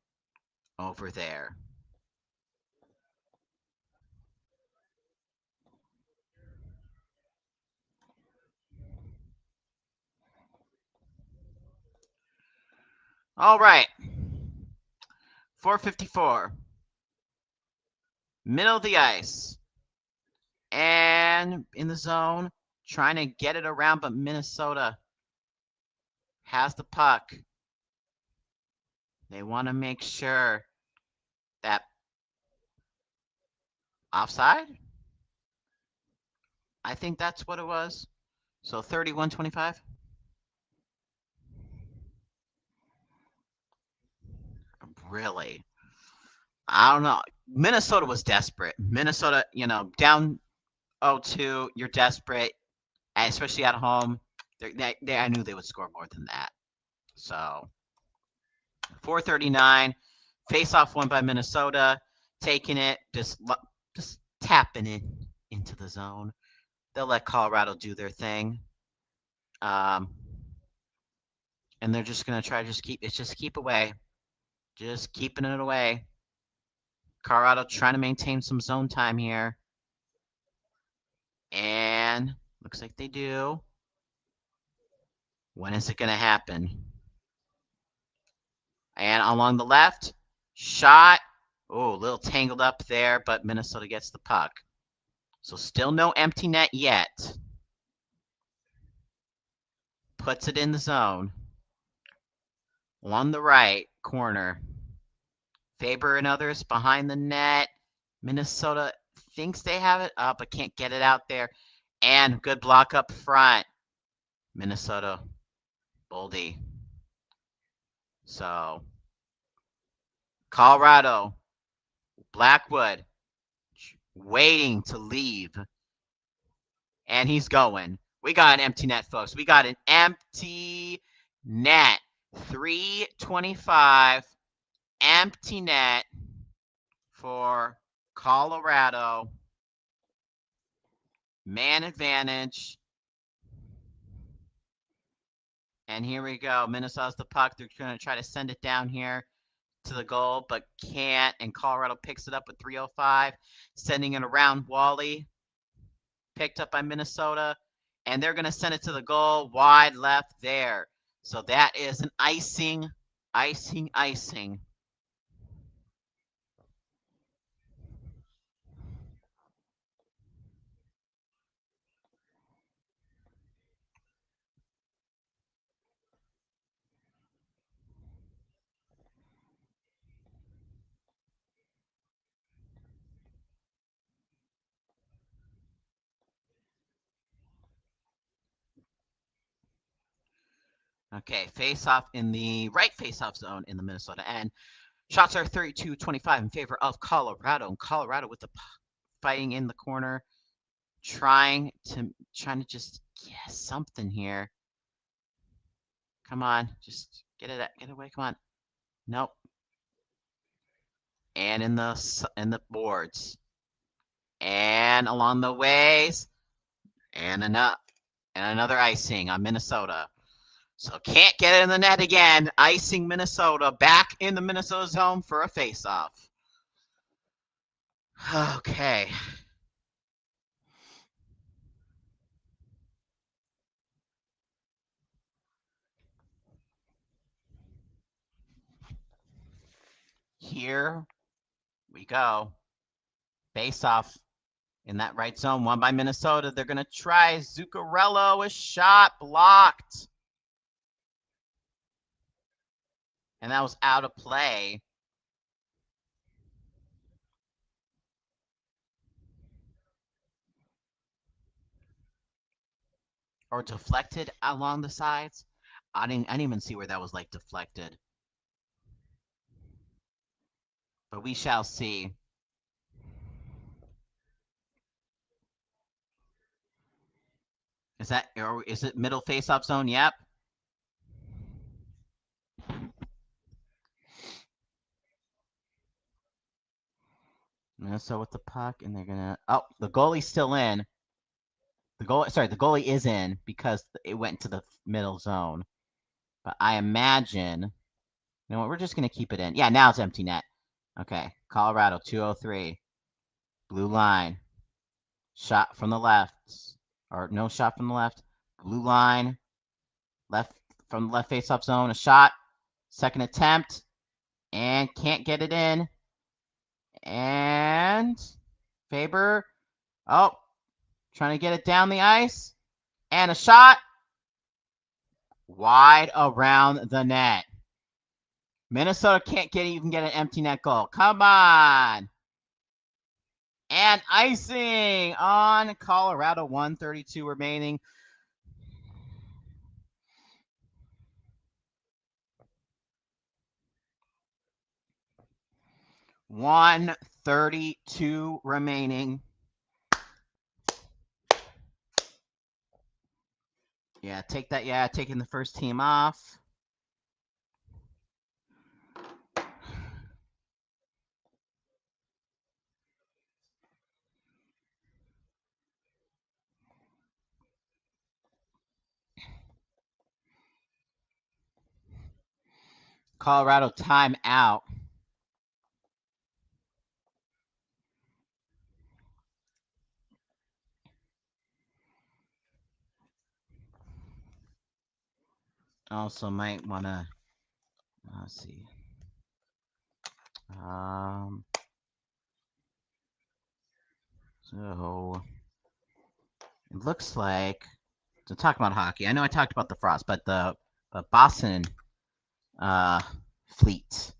over there. All right. 4:54. Middle of the ice. And in the zone, trying to get it around, but Minnesota has the puck. They want to make sure that offside? I think that's what it was. So 31-25. Really? I don't know. Minnesota was desperate. Minnesota, down 0-2, you're desperate, especially at home. I knew they would score more than that. So 4:39, face-off won by Minnesota, taking it, just tapping it into the zone. They'll let Colorado do their thing, and they're just gonna try to keep away, just keeping it away. Colorado trying to maintain some zone time here, and looks like they do. When is it gonna happen? And along the left, shot. Oh, a little tangled up there, but Minnesota gets the puck. So still no empty net yet. Puts it in the zone. On the right corner. Faber and others behind the net. Minnesota thinks they have it up, but can't get it out there. And good block up front. Minnesota, Boldy. So, Colorado, Blackwood, waiting to leave. And he's going. We got an empty net, folks. We got an empty net. 325 empty net for Colorado. Man advantage. And here we go. Minnesota's the puck. They're going to try to send it down here to the goal, but can't. And Colorado picks it up with 3:05, sending it around Wally. Picked up by Minnesota. And they're going to send it to the goal. Wide left there. So that is an icing. Okay, face-off in the right face-off zone in the Minnesota end. Shots are 32-25 in favor of Colorado. And Colorado with the fighting in the corner, trying to just get something here. Come on, just get away. Come on. Nope. And in the boards. And along the ways. And another icing on Minnesota. So can't get it in the net again. Icing Minnesota. Back in the Minnesota zone for a face-off. Okay. Here we go. Face-off in that right zone. Won by Minnesota. They're going to try Zuccarello. A shot blocked. And that was out of play. Or deflected along the sides. I didn't even see where that was like deflected. But we shall see. Is it middle face-off zone? Yep. So with the puck, and they're gonna. Oh, the goalie's still in. The goalie is in because it went to the middle zone. But I imagine, you know what? We're just gonna keep it in. Yeah, now it's empty net. Okay, Colorado 203, blue line, shot from the left, or no shot from the left. Blue line, left from the left face-off zone, a shot, second attempt, and can't get it in. And Faber, oh, trying to get it down the ice, and a shot wide around the net. Minnesota can't even get an empty net goal. Come on. And icing on Colorado, 132 remaining. $132 remaining. Yeah, take that. Yeah, taking the first team off. Colorado timeout. Also might want to, let's see. So it looks like, to talk about hockey, I know I talked about the Frost, but the Boston fleet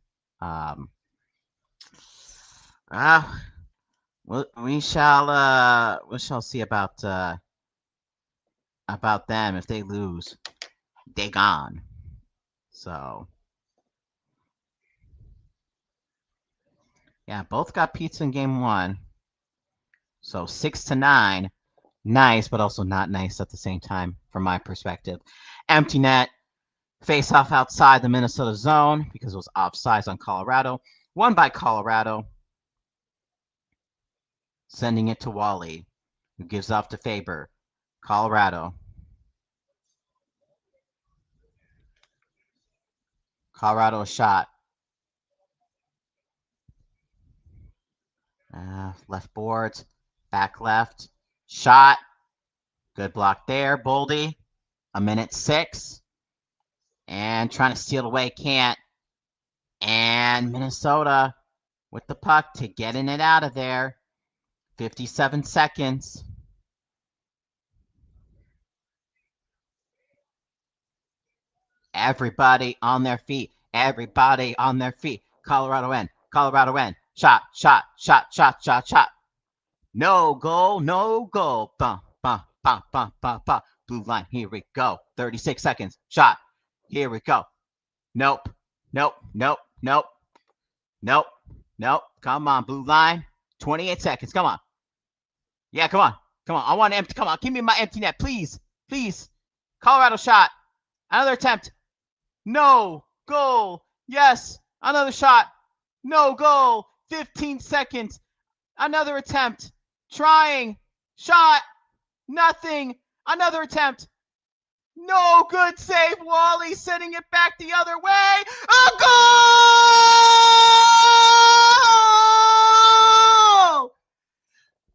We shall see about them. If they lose, they gone. So yeah, both got pizza in game one. So 6-9, nice, but also not nice at the same time from my perspective. Empty net, face off outside the Minnesota zone because it was offsides on Colorado. Won by Colorado, sending it to Wally, who gives off to Faber. Colorado. Colorado shot. Left boards, back left, shot. Good block there, Boldy. 1:06. And trying to steal away, can't. And Minnesota with the puck to getting it out of there. 57 seconds. Everybody on their feet. Everybody on their feet. Colorado in. Colorado in. Shot, shot, shot, shot, shot, shot. No goal, no goal. Bum, bum, bum, bum, bum, bum. Blue line. Here we go. 36 seconds. Shot. Here we go. Nope. Nope. Nope. Nope. Nope. Nope. Come on, blue line. 28 seconds. Come on. Yeah, come on. Come on. I want empty. Come on. Give me my empty net, please. Please. Colorado shot. Another attempt. No. Goal. Yes. Another shot. No goal. 15 seconds. Another attempt. Trying. Shot. Nothing. Another attempt. No good save. Wally sending it back the other way. A goal!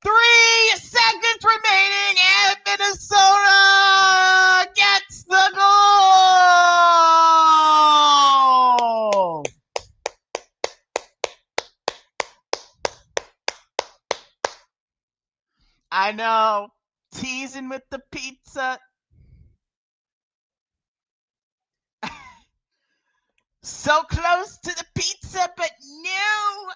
3 seconds remaining, and Minnesota gets the goal! I know. Teasing with the pizza. So close to the pizza, but no.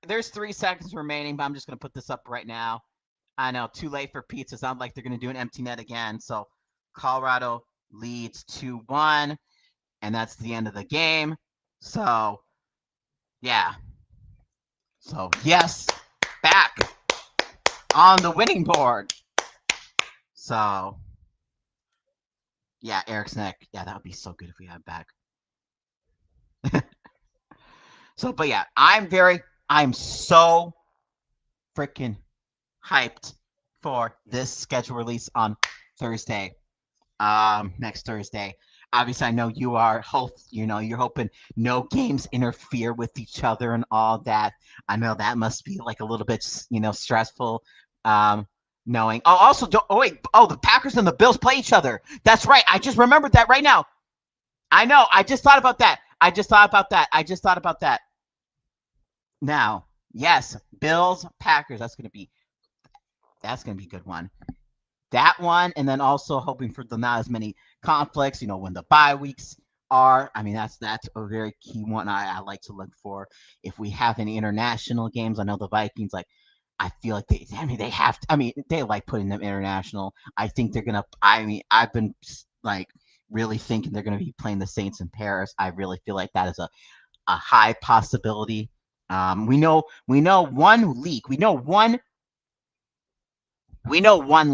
There's 3 seconds remaining, but I'm just going to put this up right now. I know, too late for pizza. Sounds like they're going to do an empty net again. So Colorado leads 2-1, and that's the end of the game. So, yeah. So, yes, back on the winning board. So, yeah, Eric's neck. Yeah, that would be so good if we had back. So, but yeah, I'm so freaking hyped for this schedule release on Thursday. Next Thursday. Obviously, I know you are. You're hoping no games interfere with each other and all that. I know that must be like a little bit, stressful. Knowing. Oh, also, the Packers and the Bills play each other. That's right. I just remembered that right now. I know. I just thought about that. Now, yes, Bills, Packers. That's gonna be a good one. That one, and then also hoping for the not as many conflicts. When the bye weeks are. I mean, that's a very key one. I like to look for if we have any international games. I know the Vikings I feel like they have to. I mean, they like putting them international. I think they're gonna. I mean, I've been like really thinking they're gonna be playing the Saints in Paris. I really feel like that is a high possibility. We know one leak. We know one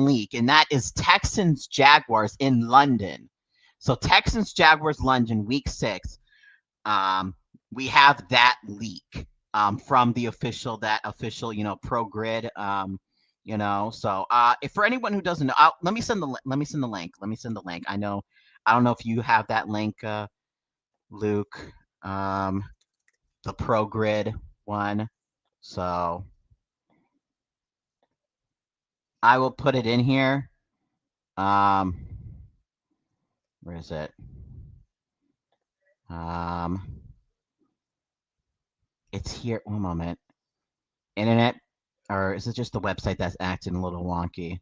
leak, and that is Texans Jaguars in London. So Texans Jaguars London week 6. We have that leak from the official pro grid. So if for anyone who doesn't know, let me send the link. I don't know if you have that link, Luke. The pro grid one. So I will put it in here. Where is it? It's here. One moment. Internet, or is it just the website that's acting a little wonky?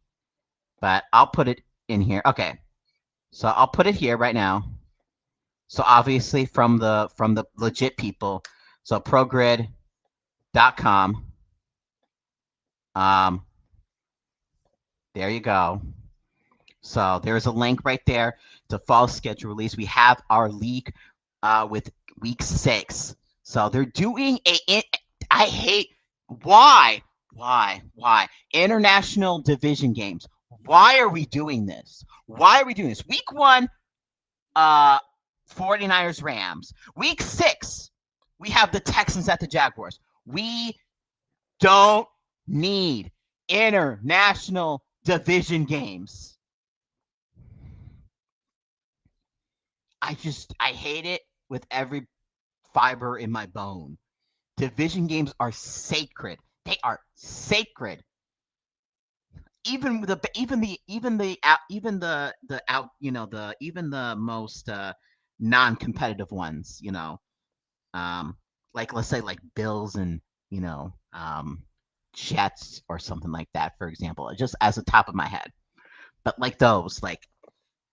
But I'll put it in here. Okay. So I'll put it here right now. So obviously from the legit people. So progrid.com. There you go. So there's a link right there to fall schedule release. We have our league with week 6. So they're doing I hate why international division games. Why are we doing this? Why are we doing this? Week 1, 49ers Rams. Week 6, we have the Texans at the Jaguars. We don't need international division games. I hate it with every fiber in my bone. Division games are sacred. They are sacred. Even the out, even the most non-competitive ones, like let's say like Bills and Jets or something like that, for example, just as the top of my head. But like those, like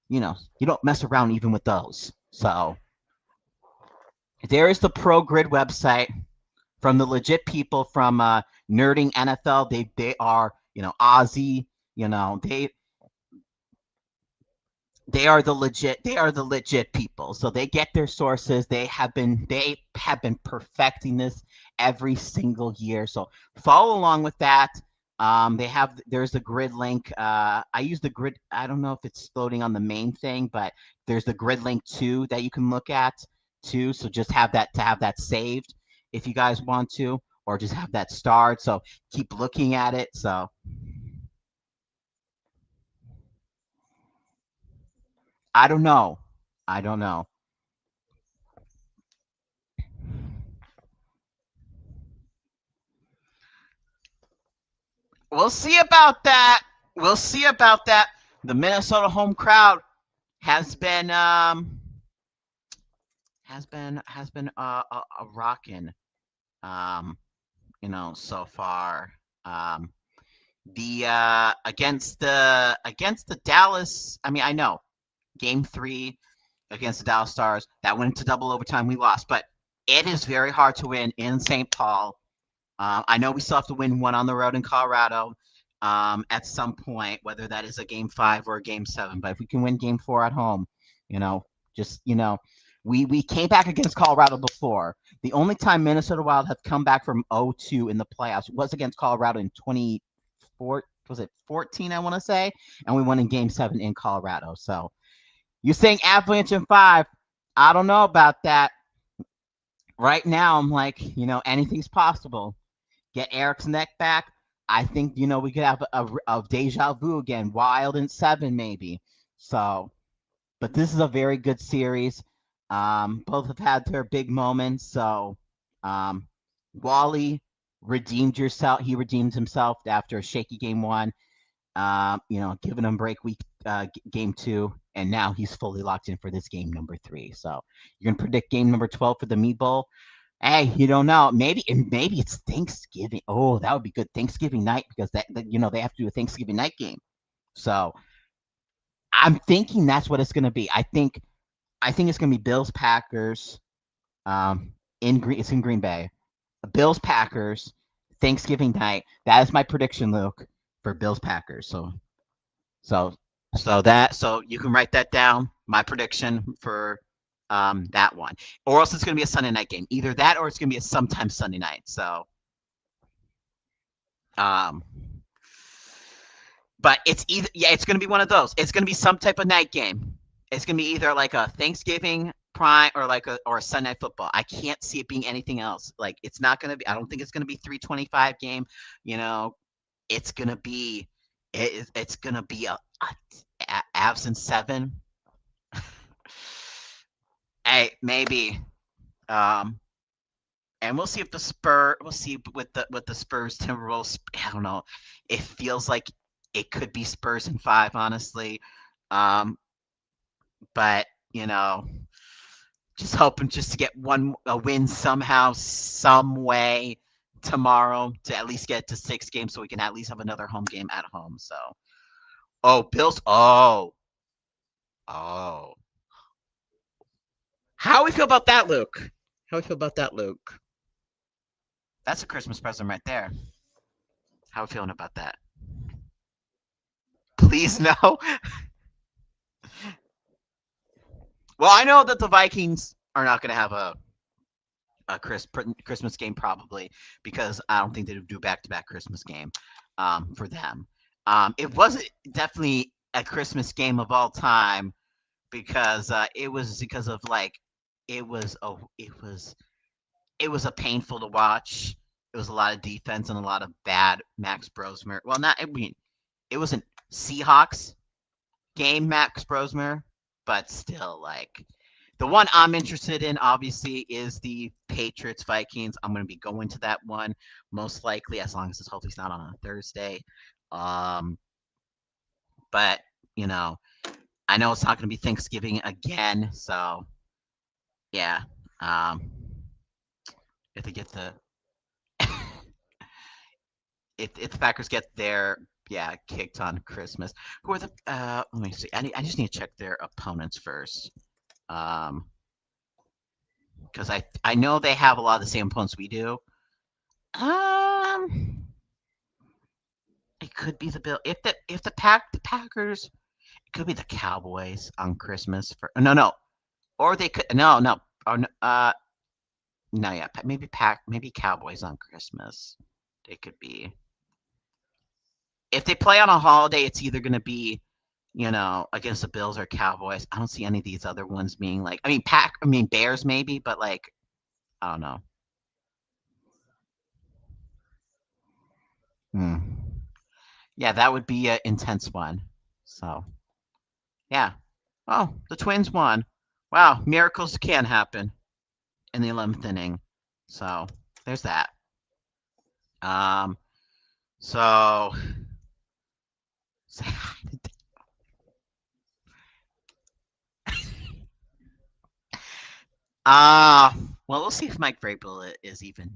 you don't mess around even with those. So there is the Pro Grid website from the legit people from Nerding NFL. They are Ozzy. They are the legit people. So they get their sources. They have been perfecting this every single year. So follow along with that. There's a grid link. I use the grid. I don't know if it's loading on the main thing, but there's the grid link too that you can look at too. So just have that saved if you guys want to, or just have that starred. So keep looking at it. So I don't know. I don't know. We'll see about that. We'll see about that. The Minnesota home crowd has been rocking so far. The against the Dallas, I mean, I know game 3 against the Dallas Stars, that went into double overtime, we lost, but it is very hard to win in St. Paul. I know we still have to win one on the road in Colorado at some point, whether that is a game 5 or a game 7. But if we can win game 4 at home, just we came back against Colorado before. The only time Minnesota Wild have come back from 0-2 in the playoffs was against Colorado in 24. Was it 14? I want to say, and we won in game 7 in Colorado. So you're saying Avalanche in 5? I don't know about that. Right now, I'm like, anything's possible. Get Eric's neck back. I think we could have a deja vu again. Wild in 7 maybe. So, but this is a very good series. Both have had their big moments. So, Wally redeemed yourself. He redeemed himself after a shaky game 1. Giving him break week game 2, and now he's fully locked in for this game number 3. So you're gonna predict game number 12 for the Meat Bowl. Hey, you don't know. Maybe it's Thanksgiving. Oh, that would be good, Thanksgiving night, because that they have to do a Thanksgiving night game. So I'm thinking that's what it's gonna be. I think it's gonna be Bills Packers. It's in Green Bay. Bills Packers Thanksgiving night. That is my prediction, Luke, for Bills Packers. So you can write that down. My prediction for that one, or else it's going to be a Sunday night game. Either that, or it's going to be a sometime Sunday night. So, but it's it's going to be one of those. It's going to be some type of night game. It's going to be either like a Thanksgiving prime or a Sunday night football. I can't see it being anything else. Like, it's not going to be. I don't think it's going to be 3:25 game. It's going to be. It's going to be a Avs in 7. Hey, maybe. And we'll see if we'll see with the Spurs Timberwolves. I don't know. It feels like it could be Spurs in 5, honestly. But just hoping just to get a win somehow, some way tomorrow to at least get to 6 games, so we can at least have another home game at home. So, Bills. Oh. How we feel about that, Luke? How we feel about that, Luke? That's a Christmas present right there. How we feeling about that? Please no. Well, I know that the Vikings are not going to have a Christmas game probably because I don't think they would do back to back Christmas game for them. It wasn't definitely a Christmas game of all time because it was because of like it was a it was a painful to watch. It was a lot of defense and a lot of bad Max Brosmer. Well, not I mean it wasn't Seahawks game Max Brosmer, but still like the one I'm interested in obviously is the Patriots Vikings. I'm going to be going to that one most likely as long as it's hopefully it's not on a Thursday. Um, but you know, I know it's not going to be Thanksgiving again, so yeah. Um, if they get the if the Packers get their kicked on Christmas, who are the let me see. I just need to check their opponents first. Um, because I know they have a lot of the same opponents we do. Um, it could be the Bill if the Packers. It could be the Cowboys on Christmas for no, or they could no or no yeah maybe Cowboys on Christmas. They could be if they play on a holiday. It's either going to be against the Bills or Cowboys. I don't see any of these other ones being like I mean Bears maybe, but like I don't know. Hmm. Yeah, that would be an intense one. So, yeah. Oh, the Twins won. Wow, miracles can happen in the 11th inning. So, there's that. Um, so, uh, well, we'll see if Mike Vrabel is even,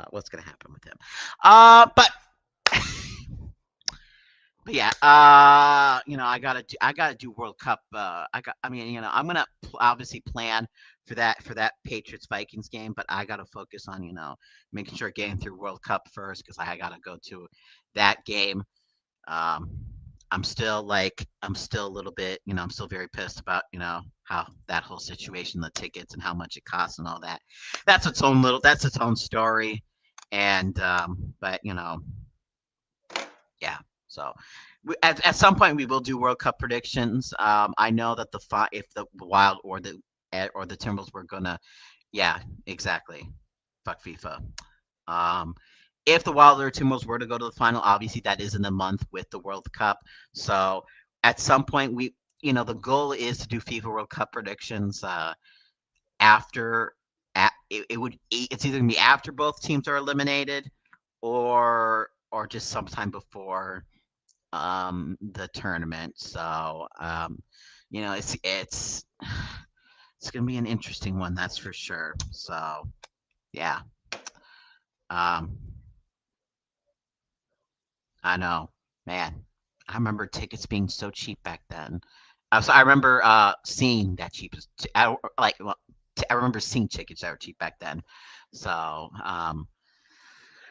what's going to happen with him. But yeah, I gotta do World Cup. I'm gonna obviously plan for that Patriots Vikings game, but I gotta focus on making sure getting through World Cup first because I gotta go to that game. Um, I'm still a little bit, I'm still very pissed about how that whole situation, the tickets and how much it costs and all that. That's its own story, and but yeah. So at some point we will do World Cup predictions. I know that if the Wild or the Timberwolves were gonna, yeah, exactly. Fuck FIFA. Um, if the Wild or Timberwolves were to go to the final, obviously that is in the month with the World Cup. So at some point the goal is to do FIFA World Cup predictions after. It's either gonna be after both teams are eliminated, or just sometime before the tournament. So it's gonna be an interesting one, that's for sure. So yeah. Um I know, man. I remember tickets being so cheap back then. I remember seeing that cheap I remember seeing tickets that were cheap back then. So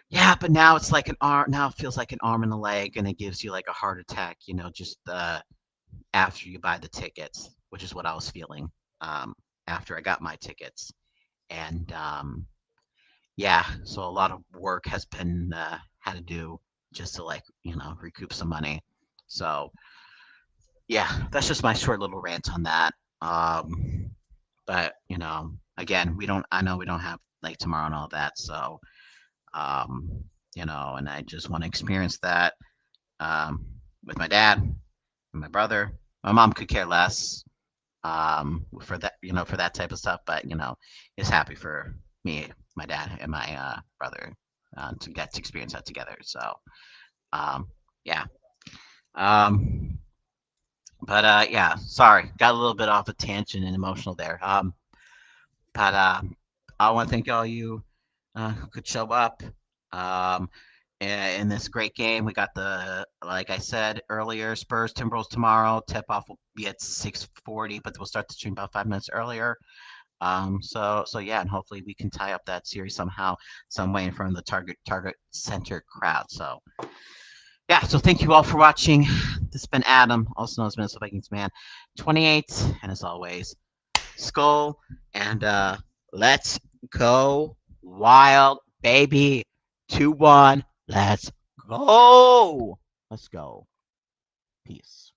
yeah, but now it's like an arm now it feels like an arm and a leg and it gives you like a heart attack, just after you buy the tickets, which is what I was feeling after I got my tickets. And yeah, so a lot of work has been had to do just to recoup some money. So yeah, that's just my short little rant on that. But again, I know we don't have like tomorrow and all that, so um, and I just want to experience that um, with my dad and my brother. My mom could care less for that for that type of stuff, but is happy for me, my dad, and my brother to get to experience that together. So yeah. Um, but yeah, sorry, got a little bit off a tangent and emotional there. But I want to thank all you who could show up. Um, in this great game. We got like I said earlier, Spurs Timberwolves tomorrow. Tip off will be at 6:40, but we'll start the stream about 5 minutes earlier. So yeah, and hopefully we can tie up that series somehow, some way in front of the Target Center crowd. So yeah, so thank you all for watching. This has been Adam, also known as Minnesota Vikings Man 28, and as always, Skull, and let's go wild, baby. 2-1. Let's go. Let's go. Peace.